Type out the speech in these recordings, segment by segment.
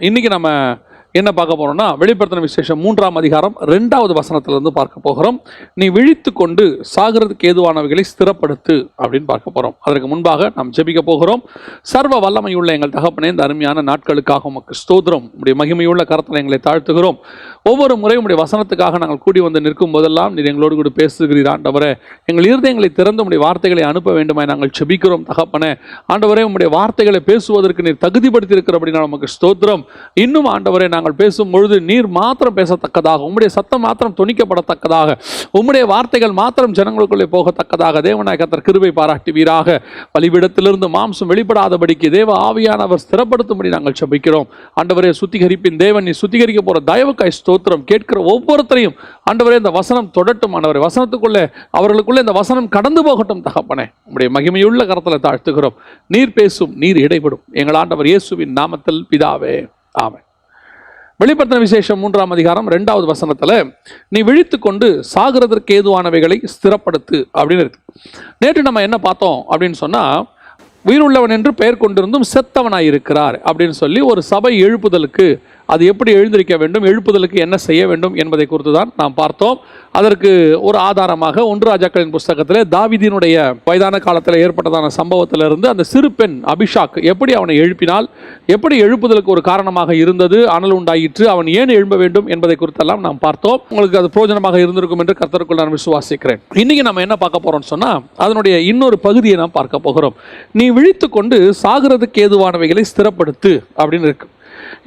இன்னைக்கு நம்ம என்ன பார்க்க போறோம்னா, வெளிப்படுத்தின விசேஷம் 3ஆம் அதிகாரம் 2வது வசனத்திலிருந்து பார்க்க போகிறோம். நீ விழித்து கொண்டு சாகிறதுக்கு ஏதுவானவைகளை ஸ்திரப்படுத்து அப்படின்னு பார்க்க போறோம். அதற்கு முன்பாக நாம் ஜெபிக்க போகிறோம். சர்வ வல்லமையுள்ள எங்கள் தகப்பனே, இந்த அருமையான நாட்களுக்காக உமக்கு ஸ்தோத்திரம். உடைய மகிமையுள்ள கரத்தில் எங்களை தாழ்த்துகிறோம். ஒவ்வொரு முறையும் உடைய வசனத்துக்காக நாங்கள் கூடி வந்து நிற்கும் போதெல்லாம் நீர் எங்களோடு கூட பேசுகிறீர் ஆண்டவரே. எங்கள் இருதயங்களை திறந்து உடைய வார்த்தைகளை அனுப்ப வேண்டுமாய் நாங்கள் ஜெபிக்கிறோம் தகப்பனே. ஆண்டவரே, உடைய வார்த்தைகளை பேசுவதற்கு நீர் தகுதிப்படுத்தி இருக்கிறபடினால் உமக்கு ஸ்தோத்திரம். இன்னும் ஆண்டவரே, நாங்கள் பேசும் பொழுது நீர் மாத்திரம் பேசத்தக்கதாக, உம்முடைய சத்தம் மாத்திரம் துணிக்கப்படத்தக்கதாக, உம்முடைய வார்த்தைகள் மாத்திரம் ஜனங்களுக்குள்ளே போகத்தக்கதாக தேவனாய் கர்த்தர் கிருபை பாராட்டுவீராக. பலிபீடத்திலிருந்து மாம்சம் வெளிப்படாதபடிக்கு தேவ ஆவியானவர் ஸ்திரப்படுத்தும்படி நாங்கள் ஜெபிக்கிறோம். ஆண்டவரே, சுத்திகரிப்பின் தேவன், நீ சுத்திகரிக்க போற தயவுக்காய் ஸ்தோத்திரம். கேட்கிற ஒவ்வொருத்தரையும் ஆண்டவரே, இந்த வசனம் தொடட்டும் ஆண்டவரே. வசனத்துக்குள்ளே அவர்களுக்குள்ளே இந்த வசனம் கடந்து போகட்டும் தகப்பனே. உம்முடைய மகிமையுள்ள கரத்தில் தாழ்த்துகிறோம். நீர் பேசும், நீர் இடைபடும். எங்கள் ஆண்டவர் இயேசுவின் நாமத்தில் பிதாவே, ஆமென். வெளிப்படுத்தின விசேஷம் 3ஆம் அதிகாரம் 2வது வசனத்தில் நீ விழித்து கொண்டு சாகிறதற்கு ஏதுவானவைகளை ஸ்திரப்படுத்து அப்படின்னு இருக்கு. நேற்று நம்ம என்ன பார்த்தோம் அப்படின்னு சொன்னா, உயிருள்ளவன் என்று பெயர் கொண்டிருந்தும் செத்தவனாய் இருக்கிறார் அப்படின்னு சொல்லி ஒரு சபை எழுப்புதலுக்கு அது எப்படி எழுந்திருக்க வேண்டும், எழுப்புதலுக்கு என்ன செய்ய வேண்டும் என்பதை குறித்து தான் நாம் பார்த்தோம். அதற்கு ஒரு ஆதாரமாக 1 ராஜாக்களின் புஸ்தகத்தில் தாவீதினுடைய வயதான காலத்தில் ஏற்பட்டதான சம்பவத்திலிருந்து அந்த சிறு பெண் அபிஷாக் எப்படி அவனை எழுப்பினால், எப்படி எழுப்புதலுக்கு ஒரு காரணமாக இருந்தது, அனல் உண்டாயிற்று, அவன் ஏன் எழும்ப வேண்டும் என்பதை குறித்தெல்லாம் நாம் பார்த்தோம். உங்களுக்கு அது பிரயோஜனமாக இருந்திருக்கும் என்று கர்த்தருக்குள் நான் விசுவாசிக்கிறேன். இன்னைக்கு நம்ம என்ன பார்க்க போறோம்னு சொன்னா, அதனுடைய இன்னொரு பகுதியை நாம் பார்க்க போகிறோம். நீ விழித்து கொண்டு சாகிறதுக்கு ஏதுவானவைகளை ஸ்திரப்படுத்து அப்படின்னு இருக்கு.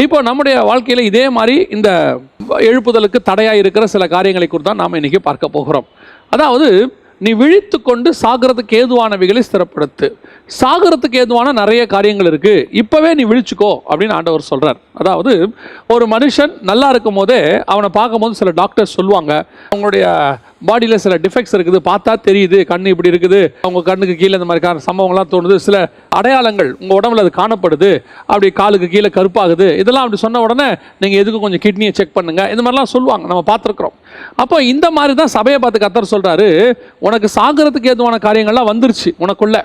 இப்போ நம்முடைய வாழ்க்கையில் இதே மாதிரி இந்த எழுப்புதலுக்கு தடையாக இருக்கிற சில காரியங்களை குறித்து தான் நாம் இன்னைக்கு பார்க்க போகிறோம். அதாவது, நீ விழித்து கொண்டு சாகிறதுக்கு ஏதுவானவைகளை ஸ்திரப்படுத்து. சாகிறதுக்கு ஏதுவான நிறைய காரியங்கள் இருக்கு, இப்பவே நீ விழிச்சுக்கோ அப்படின்னு ஆண்டவர் சொல்றார். அதாவது, ஒரு மனுஷன் நல்லா இருக்கும் போதே அவனை பார்க்கும்போது சில டாக்டர்ஸ் சொல்லுவாங்க, அவங்களுடைய பாடியில் சில டிஃபெக்ட்ஸ் இருக்குது, பார்த்தா தெரியுது, கண்ணு இப்படி இருக்குது, அவங்க கண்ணுக்கு கீழே இந்த மாதிரி சம்பவங்கள்லாம் தோணுது, சில அடையாளங்கள் உங்கள் உடம்புல அது காணப்படுது, அப்படி காலுக்கு கீழே கருப்பாகுது, இதெல்லாம் அப்படி சொன்ன உடனே நீங்கள் எதுக்கு கொஞ்சம் கிட்னியை செக் பண்ணுங்க, இந்த மாதிரிலாம் சொல்லுவாங்க, நம்ம பார்த்துருக்குறோம். அப்போ இந்த மாதிரி தான் சபையை பார்த்து கர்த்தர் சொல்கிறாரு, உனக்கு சாகிறதுக்கு ஏதுவான காரியங்கள்லாம் வந்துருச்சு உனக்குள்ள.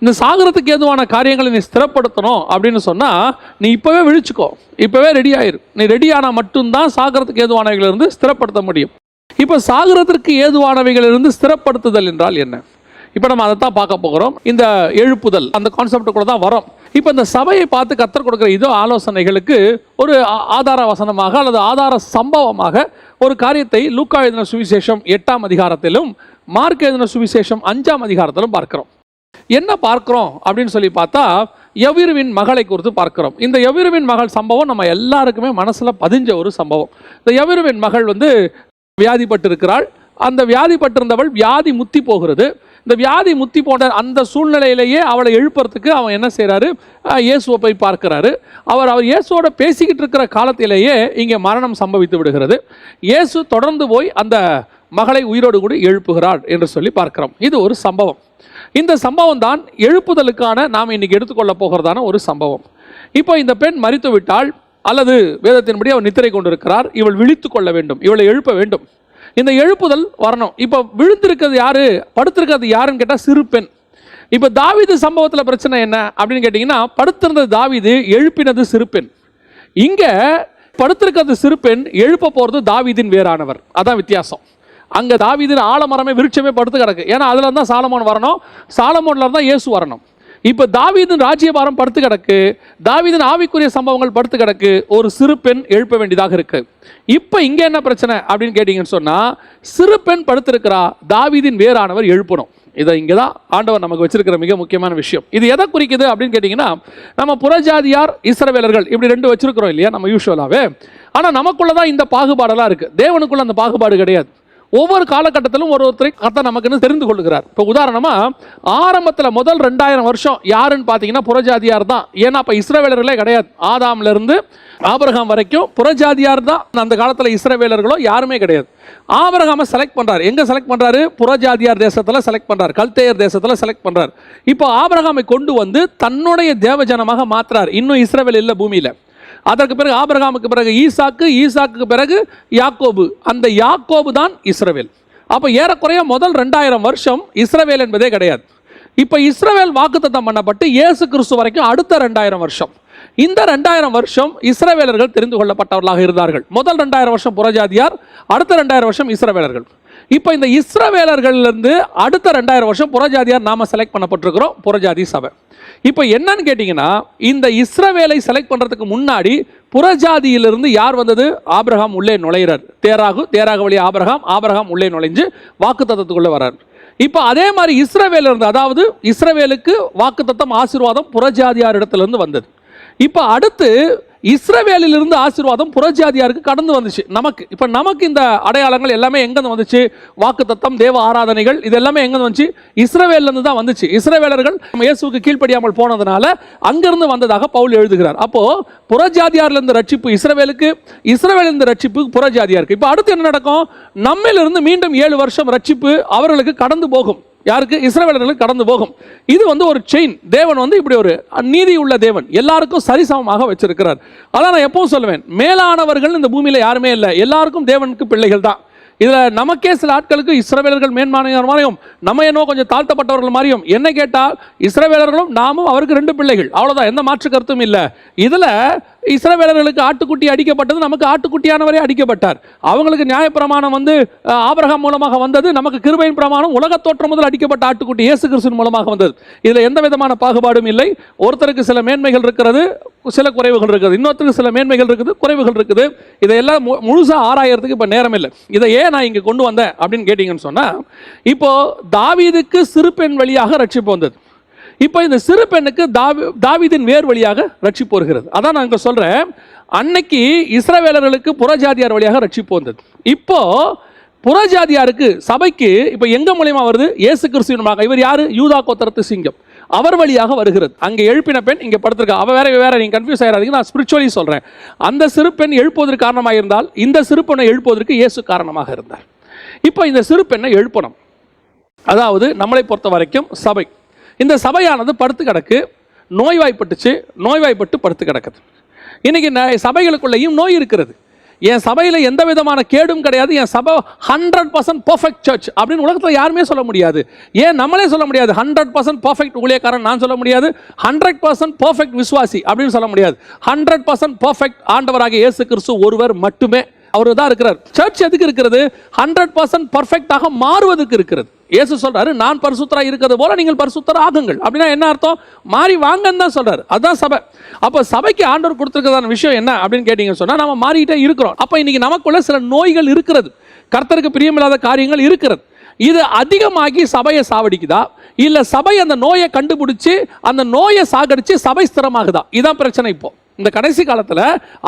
இந்த சாகிறதுக்கு ஏதுவான காரியங்களை நீ ஸ்திரப்படுத்தணும் அப்படின்னு சொன்னால் நீ இப்போவே விழிச்சுக்கோ, இப்போவே ரெடி ஆயிரு. நீ ரெடி ஆனால் மட்டும்தான் சாகிறதுக்கு ஏதுவானவைகளிலிருந்து ஸ்திரப்படுத்த முடியும். இப்போ சாகிறதற்கு ஏதுவானவைகளிலிருந்து ஸ்திரப்படுத்துதல் என்றால் என்ன? இப்போ நம்ம அதை தான் பார்க்க போகிறோம். இந்த எழுப்புதல் அந்த கான்செப்ட் கூட தான் வரும். இப்போ இந்த சபையை பார்த்து கர்த்தர் கொடுக்குற இதோ ஆலோசனைகளுக்கு ஒரு ஆதார வசனமாக அல்லது ஆதார சம்பவமாக ஒரு காரியத்தை லூக்கா எழுதின சுவிசேஷம் 8ஆம் அதிகாரத்திலும் மார்க் எழுதின சுவிசேஷம் 5ஆம் அதிகாரத்திலும் பார்க்கிறோம். என்ன பார்க்கிறோம் அப்படின்னு சொல்லி பார்த்தா, யவீருவின் மகளை குறித்து பார்க்கிறோம். இந்த யவீருவின் மகள் சம்பவம் நம்ம எல்லாருக்குமே மனசுல பதிஞ்ச ஒரு சம்பவம். இந்த யவீருவின் மகள் வியாதிப்பட்டு இருக்கிறாள். அந்த வியாதிப்பட்டிருந்தவள் வியாதி முத்தி போகிறது. இந்த வியாதி முத்தி போன்ற அந்த சூழ்நிலையிலேயே அவளை எழுப்புறதுக்கு அவன் என்ன செய்கிறாரு, இயேசுவை போய் பார்க்கிறாரு. அவர் இயேசுவோட பேசிக்கிட்டு இருக்கிற காலத்திலேயே இங்கே மரணம் சம்பவித்து விடுகிறது. இயேசு தொடர்ந்து போய் அந்த மகளை உயிரோடு கூட எழுப்புகிறார் என்று சொல்லி பார்க்கிறோம். இது ஒரு சம்பவம். இந்த சம்பவம் தான் எழுப்புதலுக்கான நாம் இன்னைக்கு எடுத்துக்கொள்ள போகிறதான ஒரு சம்பவம். இப்போ இந்த பெண் மரித்து விட்டாள், அல்லது வேதத்தின்படி அவள் நித்திரை கொண்டிருக்கிறார். இவள் விழித்து கொள்ள வேண்டும், இவளை எழுப்ப வேண்டும். இந்த எழுப்புதல் வரணும். இப்போ விழுந்திருக்கிறது யாரு, படுத்திருக்கிறது யாருன்னு கேட்டால் சிறு பெண். இப்போ தாவீது சம்பவத்தில் பிரச்சனை என்ன அப்படின்னு கேட்டிங்கன்னா, படுத்திருந்தது தாவீது, எழுப்பினது சிறு பெண். இங்கே படுத்திருக்கிறது சிறு பெண், எழுப்ப போகிறது தாவீதின் வேறானவர். அதான் வித்தியாசம். அங்கே தாவீதின் ஆலமரமே விருட்சமே படுத்து கிடக்கு. ஏன்னா அதில் இருந்தால் சாலமோன் வரணும், சாலமோன்ல இருந்தால் இயேசு வரணும். இப்போ தாவீதின் ராஜ்யபாரம் படுத்து கிடக்கு, தாவீதின் ஆவிக்குரிய சம்பவங்கள் படுத்து கிடக்கு, ஒரு சிறு பெண் எழுப்ப வேண்டியதாக இருக்கு. இப்போ இங்கே என்ன பிரச்சனை அப்படின்னு கேட்டீங்கன்னு சொன்னால், சிறு பெண் படுத்திருக்கிறா, தாவீதின் வேறானவர் எழுப்பணும். இதை இங்கே தான் ஆண்டவர் நமக்கு வச்சிருக்கிற மிக முக்கியமான விஷயம். இது எதை குறிக்குது அப்படின்னு கேட்டிங்கன்னா, நம்ம புறஜாதியார் இஸ்ரவேலர்கள் இப்படி 2 வச்சிருக்கிறோம் இல்லையா நம்ம யூஸ்வலாகவே. ஆனால் நமக்குள்ள தான் இந்த பாகுபாடெல்லாம் இருக்குது. தேவனுக்குள்ள அந்த பாகுபாடு கிடையாது. ஒவ்வொரு காலகட்டத்திலும் ஒருத்தரை கர்த்தர் நமக்குன்னு தெரிந்து கொள்கிறார். இப்போ உதாரணமாக ஆரம்பத்தில் முதல் 2000 வருஷம் யாருன்னு பார்த்தீங்கன்னா புறஜாதியார் தான். ஏன்னா அப்போ இஸ்ரவேலர்களே கிடையாது. ஆதாம்லேருந்து ஆபிரகாம் வரைக்கும் புறஜாதியார் தான். அந்த காலத்தில் இஸ்ரவேலர்களோ யாருமே கிடையாது. ஆபிரகாமை செலக்ட் பண்ணுறாரு. எங்கே செலக்ட் பண்ணுறாரு? புறஜாதியார் தேசத்தில் செலக்ட் பண்ணுறாரு, கல்தேயர் தேசத்தில் செலக்ட் பண்ணுறாரு. இப்போ ஆபிரகாமை கொண்டு வந்து தன்னுடைய தேவஜனமாக மாற்றுறார். இன்னும் இஸ்ரவேல் இல்லை பூமியில். அதற்கு பிறகு ஆபிரகாமுக்கு பிறகு ஈசாக்கு, ஈசாக்கு பிறகு யாக்கோபு. அந்த யாக்கோபு தான் இஸ்ரவேல். அப்போ ஏறக்குறைய முதல் 2000 வருஷம் இஸ்ரவேல் என்பதே கிடையாது. இப்போ இஸ்ரவேல் வாக்குத்தத்தம் பண்ணப்பட்டு இயேசு கிறிஸ்து வரைக்கும் அடுத்த 2000 வருஷம். இந்த 2000 வருஷம் இஸ்ரவேலர்கள் தெரிந்து கொள்ளப்பட்டவர்களாக இருந்தார்கள். முதல் 2000 வருஷம் புறஜாதியார், அடுத்த 2000 வருஷம் இஸ்ரவேலர்கள். இப்போ இந்த இஸ்ரவேலர்களிலிருந்து அடுத்த 2000 வருஷம் புறஜாதியார் நாம செலக்ட் பண்ணப்பட்டிருக்கிறோம், புறஜாதி சபை. இப்போ என்னன்னு கேட்டீங்கன்னா, இந்த இஸ்ரவேலை செலக்ட் பண்றதுக்கு முன்னாடி புறஜாதியிலிருந்து யார் வந்தது? ஆபிரகாம் உள்ளே நுழைகிறார். தேராகு வழி ஆபிரகாம் உள்ளே நுழைஞ்சு வாக்குத்தத்தத்துக்குள்ள வர்றார். இப்போ அதே மாதிரி இஸ்ரவேல இருந்து, அதாவது இஸ்ரவேலுக்கு வாக்குத்தத்தம் ஆசீர்வாதம் புறஜாதியார் இடத்திலிருந்து வந்தது. இப்போ அடுத்து இஸ்ரவேலிலிருந்து ஆசீர்வாதம் புறஜாதியாருக்கு கடந்து வந்துச்சு நமக்கு. இப்போ நமக்கு இந்த அடையாளங்கள் எல்லாமே எங்கேருந்து வந்துச்சு? வாக்குத்தத்தம், தேவ ஆராதனைகள், இது எல்லாமே எங்கேருந்து வந்துச்சு? இஸ்ரவேலிருந்து தான் வந்துச்சு. இஸ்ரவேலர்கள் இயேசுவுக்கு கீழ்ப்படியாமல் போனதுனால அங்கிருந்து வந்ததாக பவுல் எழுதுகிறார். அப்போ புறஜாதியாரிலிருந்து ரட்சிப்பு இஸ்ரவேலுக்கு, இஸ்ரவேலிருந்து ரட்சிப்பு புறஜாதியாருக்கு. இப்போ அடுத்து என்ன நடக்கும்? நம்மிலிருந்து மீண்டும் 7 வருஷம் ரட்சிப்பு அவர்களுக்கு கடந்து போகும். யாருக்கு? இஸ்ரவேலர்களுக்கு கடந்து போகும். இது ஒரு செயின். தேவன் இப்படி ஒரு நீதி உள்ள தேவன், எல்லாருக்கும் சரிசமமாக வச்சிருக்கிறார். அதான் நான் எப்பவும் சொல்லுவேன், மேலானவர்கள் இந்த பூமியில யாருமே இல்லை, எல்லாருக்கும் தேவனுக்கு பிள்ளைகள் தான். இதுல நமக்கே சில ஆட்களுக்கு இஸ்ரவேலர்கள் மேன்மானவர் மாதிரியும், நம்ம என்னோ கொஞ்சம் தாழ்த்தப்பட்டவர்கள் மாதிரியும். என்ன கேட்டால் இஸ்ரவேலர்களும் நாமும் அவருக்கு 2 பிள்ளைகள், அவ்வளவுதான், எந்த மாற்று கருத்தும் இல்லை. இதுல இஸ்ரவேலர்களுக்கு ஆட்டுக்குட்டி அடிக்கப்பட்டது, நமக்கு ஆட்டுக்குட்டியானவரே அடிக்கப்பட்டார். அவங்களுக்கு நியாயப்பிரமாணம் ஆபிரகாம் மூலமாக வந்தது, நமக்கு கிருபையின் பிரமாணம் உலக தோற்றம் முதல் அடிக்கப்பட்ட ஆட்டுக்குட்டி இயேசு கிறிஸ்துவின் மூலமாக வந்தது. இதுல எந்த விதமான பாகுபாடும் இல்லை. ஒருத்தருக்கு சில மேன்மைகள் இருக்கிறது, சில குறைவுகள் இருக்குது, இன்னொருத்தருக்கு சில மேன்மைகள் இருக்குது, குறைவுகள் இருக்குது. இதையெல்லாம் முழுசா ஆராயறதுக்கு இப்ப நேரம் இல்லை. இதை ஏன் நான் இங்க கொண்டு வந்தேன் அப்படின்னு கேட்டீங்கன்னு சொன்னா, இப்போ தாவீதுக்கு சிறு பெண் வழியாக ரட்சிப்பு வந்தது. இப்போ இந்த சிறு பெண்ணுக்கு தாவீதின் வேர் வழியாக ரட்சிப்பு வருகிறது. அதான் நான் இங்க சொல்றேன், அன்னைக்கு இஸ்ரவேலர்களுக்கு புறஜாதியார் வழியாக ரட்சிப்பு வந்தது. இப்போ புறஜாதியாருக்கு சபைக்கு இப்போ எங்க மூலமா வருது? இயேசு கிறிஸ்துவின் மூலமாக. இவர் யாரு? யூதா கோத்திரத்து சிங்கம், அவர் வழியாக வருகிறது. அங்க எழுப்பின பெண் இங்க படுத்திருக்கா, அவ வேற நீங்க கன்ஃபியூஸ் ஆயிராதீங்க. நான் ஸ்பிரிச்சுவலி சொல்றேன். அந்த சிறு பெண் எழுப்புவதற்கு காரணமாக இருந்தால், இந்த சிறு பெண்ணை எழுப்புவதற்கு இயேசு காரணமாக இருந்தார். இப்போ இந்த சிறு பெண்ணை எழுப்பணும். அதாவது நம்மளை பொறுத்த வரைக்கும் சபை, இந்த சபையானது படுத்து கிடக்கு, நோய்வாய்ப்பட்டு படுத்து கிடக்குது. இன்னைக்கு சபைகளுக்குள்ளேயும் நோய் இருக்கிறது. என் சபையில் எந்த விதமான கேடும் கிடையாது, என் சபை 100% பர்ஃபெக்ட் சர்ச் அப்படின்னு உலகத்தில் யாருமே சொல்ல முடியாது. ஏன் நம்மளே சொல்ல முடியாது? 100% பர்ஃபெக்ட் ஊழியக்காரன் நான் சொல்ல முடியாது, 100% பர்ஃபெக்ட் விசுவாசி அப்படின்னு சொல்ல முடியாது. 100% பர்ஃபெக்ட் ஆண்டவராக இயேசு கிறிஸ்து ஒருவர் மட்டுமே, அவர் தான் இருக்கிறார். சர்ச் எதுக்கு இருக்கிறது? 100% பர்ஃபெக்டாக மாறுவதற்கு இருக்கிறது. இயேசு சொல்றாரு, நான் பரிசுத்தராக இருக்கிறது போல நீங்கள் பரிசுத்தர் ஆகுங்கள். அப்படின்னா என்ன அர்த்தம்? மாறி வாங்கன்னு தான் சொல்றாரு. அதுதான் சபை. அப்ப சபைக்கு ஆண்டவர் கொடுத்திருக்கிறதான விஷயம் என்ன அப்படின்னு கேட்டீங்கன்னு சொன்னா, நம்ம மாறிட்டே இருக்கிறோம். அப்ப இன்னைக்கு நமக்குள்ள சில நோய்கள் இருக்கிறது, கர்த்தருக்கு பிரியமில்லாத காரியங்கள் இருக்கிறது. இது அதிகமாகி சபையை சாவடிக்குதா, இல்ல சபை அந்த நோயை கண்டுபிடிச்சு அந்த நோயை சாகடிச்சு சபை ஸ்திரமாகுதா? இதான் பிரச்சனை. இப்போ இந்த கடைசி காலத்துல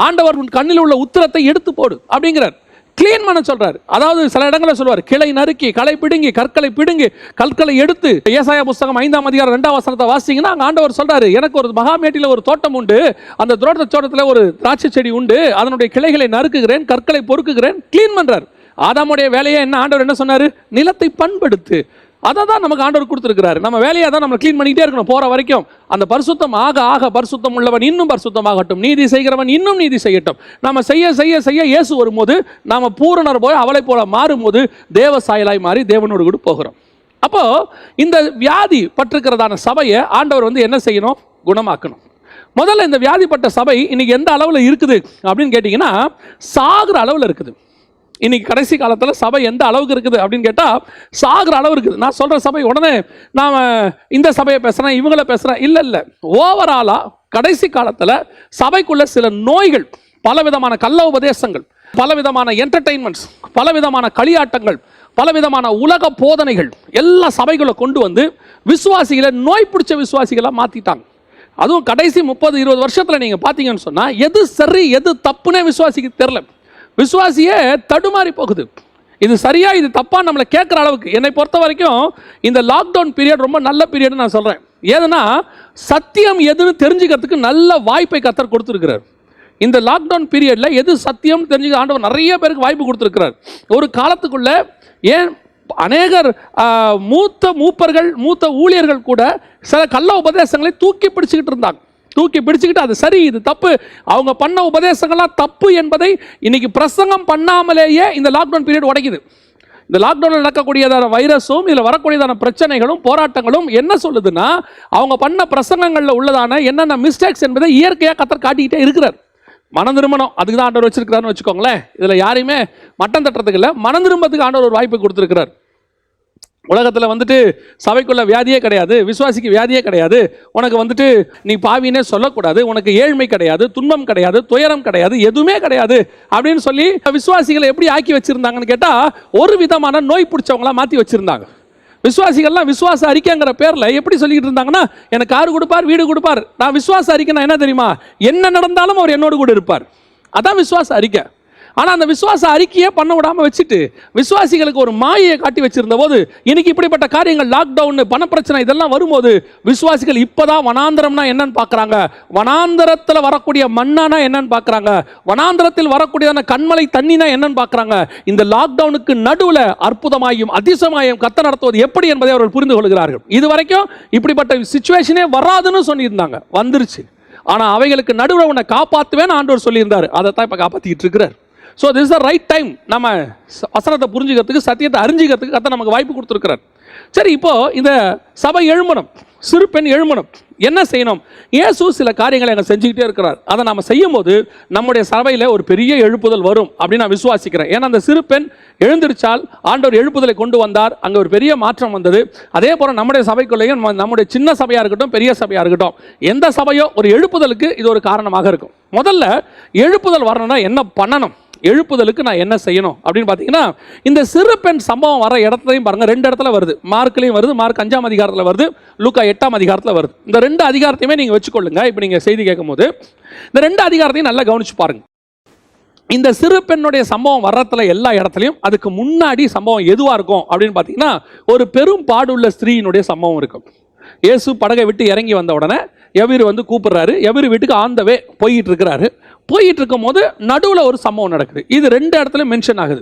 ஆண்டவர் கண்ணில் உள்ள உத்திரத்தை எடுத்து போடு அப்படிங்கிறார், கிளீன் பண்ண சொல்றாரு. அதாவது சில இடங்களில் சொல்வார், கிளை நறுக்கி, களை பிடுங்கி, கற்களை பிடுங்கி, கற்களை எடுத்து. ஏசாயா புஸ்தகம் 5ஆம் அதிகாரம் 2ஆம் வசனத்தை வாசிங்கன்னா, அங்க ஆண்டவர் சொல்றாரு, எனக்கு ஒரு மகாமேட்டில ஒரு தோட்டம் உண்டு, அந்த தோட்டத்தில் ஒரு திராட்சை செடி உண்டு, அதனுடைய கிளைகளை நறுக்குகிறேன், கற்களை பொறுக்குகிறேன். கிளீன் பண்றாரு. ஆதாமுடைய வேலையை என்ன? ஆண்டவர் என்ன சொன்னாரு? நிலத்தை பண்படுத்து. அதை தான் நமக்கு ஆண்டவர் கொடுத்துருக்கிறாரு. நம்ம வேலையை தான் நம்ம க்ளீன் பண்ணிக்கிட்டே இருக்கணும் போற வரைக்கும். அந்த பரிசுத்தம் ஆக ஆக பரிசுத்தம் உள்ளவன் இன்னும் பரிசுத்தமாகட்டும், நீதி செய்கிறவன் இன்னும் நீதி செய்யட்டும். நம்ம செய்ய செய்ய செய்ய இயேசு வரும்போது நாம பூரணர் போய் அவளை போல மாறும்போது தேவ சாயலாய் மாறி தேவனோடு கூட போகிறோம். அப்போ இந்த வியாதி பட்டிருக்கிறதான சபையை ஆண்டவர் என்ன செய்யணும்? குணமாக்கணும். முதல்ல இந்த வியாதிப்பட்ட சபை இன்னைக்கு எந்த அளவில் இருக்குது அப்படின்னு கேட்டிங்கன்னா, சாகுற அளவில் இருக்குது. இன்னைக்கு கடைசி காலத்தில் சபை எந்த அளவுக்கு இருக்குது அப்படின்னு கேட்டால், சாகுற அளவு இருக்குது. நான் சொல்கிற சபை உடனே நாம் இந்த சபையை பேசுகிறேன், இவங்கள பேசுகிறேன், இல்லை. ஓவராலாக கடைசி காலத்தில் சபைக்குள்ள சில நோய்கள், பலவிதமான கள்ள உபதேசங்கள், பலவிதமான என்டர்டெயின்மெண்ட்ஸ், பலவிதமான களியாட்டங்கள், பலவிதமான உலக போதனைகள் எல்லா சபைகளை கொண்டு வந்து விசுவாசிகளை நோய் பிடிச்ச விசுவாசிகளாக மாற்றிட்டாங்க. அதுவும் கடைசி 30-20 வருஷத்தில் நீங்கள் பார்த்தீங்கன்னு சொன்னால், எது சரி எது தப்புனே விசுவாசிக்கு தெரில. விசுவாசியே தடுமாறி போகுது. இது சரியா இது தப்பா நம்மளை கேட்குற அளவுக்கு. என்னை பொறுத்த வரைக்கும் இந்த லாக்டவுன் பீரியட் ரொம்ப நல்ல பீரியட் நான் சொல்றேன். ஏன்னா சத்தியம் எதுன்னு தெரிஞ்சுக்கிறதுக்கு நல்ல வாய்ப்பை கர்த்தர் கொடுத்துருக்கிறார். இந்த லாக்டவுன் பீரியட்ல எது சத்தியம் தெரிஞ்சுக்க ஆண்டவர் நிறைய பேருக்கு வாய்ப்பு கொடுத்துருக்கிறார். ஒரு காலத்துக்குள்ள ஏன் அநேகர் மூத்த மூப்பர்கள், மூத்த ஊழியர்கள் கூட சில கள்ள உபதேசங்களை தூக்கி பிடிச்சுக்கிட்டு இருந்தாங்க. தூக்கி பிடிச்சுக்கிட்டு அது சரி இது தப்பு, அவங்க பண்ண உபதேசங்கள்லாம் தப்பு என்பதை இன்னைக்கு பிரசங்கம் பண்ணாமலேயே இந்த லாக்டவுன் பீரியட் உடைக்குது. இந்த லாக்டவுனில் நடக்கக்கூடியதான வைரஸும் இதில் வரக்கூடியதான பிரச்சனைகளும் போராட்டங்களும் என்ன சொல்லுதுன்னா, அவங்க பண்ண பிரசங்கங்களில் உள்ளதான என்னென்ன மிஸ்டேக்ஸ் என்பதை இயற்கையாக கர்த்தர் காட்டிக்கிட்டே இருக்கிறார். மனம் திரும்பணும், அதுக்கு தான் ஆண்டவர் வச்சிருக்கிறாருன்னு வச்சுக்கோங்களேன். இதில் யாரையுமே மட்டம் தட்டுறதுக்கு இல்லை, மனம் திரும்பத்துக்கு ஆண்டவர் ஒரு வாய்ப்பு கொடுத்துருக்கிறார். உலகத்தில் வந்துட்டு சபைக்குள்ள வியாதியே கிடையாது, விசுவாசிக்கு வியாதியே கிடையாது, உனக்கு வந்துட்டு நீ பாவினே சொல்லக்கூடாது, உனக்கு ஏழ்மை கிடையாது, துன்பம் கிடையாது, துயரம் கிடையாது, எதுவுமே கிடையாது அப்படின்னு சொல்லி விசுவாசிகளை எப்படி ஆக்கி வச்சிருந்தாங்கன்னு கேட்டால் ஒரு விதமான நோய் பிடிச்சவங்களா மாற்றி வச்சிருந்தாங்க. விசுவாசிகள்லாம் விசுவாச அறிக்கைங்கிற பேரில் எப்படி சொல்லிக்கிட்டு இருந்தாங்கன்னா, எனக்கு கார் கொடுப்பார், வீடு கொடுப்பார். நான் விசுவாச அறிக்கைனா என்ன தெரியுமா? என்ன நடந்தாலும் அவர் என்னோடு கூட இருப்பார். அதான் விசுவாச அறிக்கை. ஆனால் அந்த விசுவாச அறிக்கையே பண்ண விடாமல் வச்சுட்டு விசுவாசிகளுக்கு ஒரு மாயை காட்டி வச்சிருந்த போது, இன்னைக்கு இப்படிப்பட்ட காரியங்கள், லாக்டவுன், பணப்பிரச்சனை இதெல்லாம் வரும்போது விசுவாசிகள் இப்போதான் வனாந்தரம்னா என்னன்னு பார்க்குறாங்க, வனாந்தரத்தில் வரக்கூடிய மண்ணானா என்னன்னு பார்க்குறாங்க, வனாந்தரத்தில் வரக்கூடியதான கண்மலை தண்ணினா என்னன்னு பார்க்குறாங்க. இந்த லாக்டவுனுக்கு நடுவில் அற்புதமாயும் அதிசயமாயும் கர்த்தர் நடத்துவது எப்படி என்பதை அவர்கள் புரிந்து கொள்கிறார்கள். இது வரைக்கும் இப்படிப்பட்ட சிச்சுவேஷனே வராதுன்னு சொல்லியிருந்தாங்க, வந்துருச்சு. ஆனால் அவைகளுக்கு நடுவில் உன்னை காப்பாற்றுவேன்னு ஆண்டவர் சொல்லியிருந்தார். அதை தான் இப்போ காப்பாற்றிக்கிட்டு இருக்கிறார். So this is the right time. நம்ம வசனத்தை புரிஞ்சுக்கிறதுக்கு, சத்தியத்தை அறிஞ்சிக்கிறதுக்கு கர்த்தர் நமக்கு வாய்ப்பு கொடுத்துருக்கிறார். சரி, இப்போ இந்த சபை எழுமணும், சிறு பெண் எழுமணும், என்ன செய்யணும்? இயேசு சில காரியங்களை அங்கே செஞ்சுக்கிட்டே இருக்கிறார். அதை நம்ம செய்யும் போது நம்முடைய சபையில் ஒரு பெரிய எழுப்புதல் வரும் அப்படின்னு நான் விசுவாசிக்கிறேன். ஏன்னா அந்த சிறு பெண் எழுந்திருச்சால் ஆண்டவர் எழுப்புதலை கொண்டு வந்தார், அங்கே ஒரு பெரிய மாற்றம் வந்தது. அதே போல் நம்முடைய சபைக்குள்ளேயும், நம்முடைய சின்ன சபையாக இருக்கட்டும், பெரிய சபையாக இருக்கட்டும், எந்த சபையோ ஒரு எழுப்புதலுக்கு இது ஒரு காரணமாக இருக்கும். முதல்ல எழுப்புதல் வரணும்னா என்ன பண்ணணும், எழுப்புதலுக்கு நான் என்ன செய்யணும் அப்படின்னு பார்த்தீங்கன்னா, இந்த சிறு பெண் சம்பவம் வர இடத்துலையும் பாருங்கள், 2 இடத்துல வருது. மார்க்லையும் வருது, மார்க் 5ஆம் அதிகாரத்தில் வருது, லூக்கா 8ஆம் அதிகாரத்தில் வருது. இந்த 2 அதிகாரத்தையுமே நீங்கள் வச்சுக்கொள்ளுங்க. இப்போ நீங்கள் செய்தி கேட்கும் போது இந்த 2 அதிகாரத்தையும் நல்லா கவனிச்சு பாருங்க. இந்த சிறு பெண்ணுடைய சம்பவம் வர்றதுல எல்லா இடத்துலையும் அதுக்கு முன்னாடி சம்பவம் எதுவாக இருக்கும் அப்படின்னு பார்த்தீங்கன்னா, ஒரு பெரும் பாடுள்ள ஸ்திரீயினுடைய சம்பவம் இருக்கும். இயேசு படகை விட்டு இறங்கி வந்த உடனே எவரு வந்து கூப்பிடுறாரு, எவரு வீட்டுக்கு ஆந்தவே போயிட்டு இருக்கிறாரு. போயிட்டு இருக்கும் போது நடுவில் ஒரு சம்பவம் நடக்குது. இது 2 இடத்துல மென்ஷன் ஆகுது.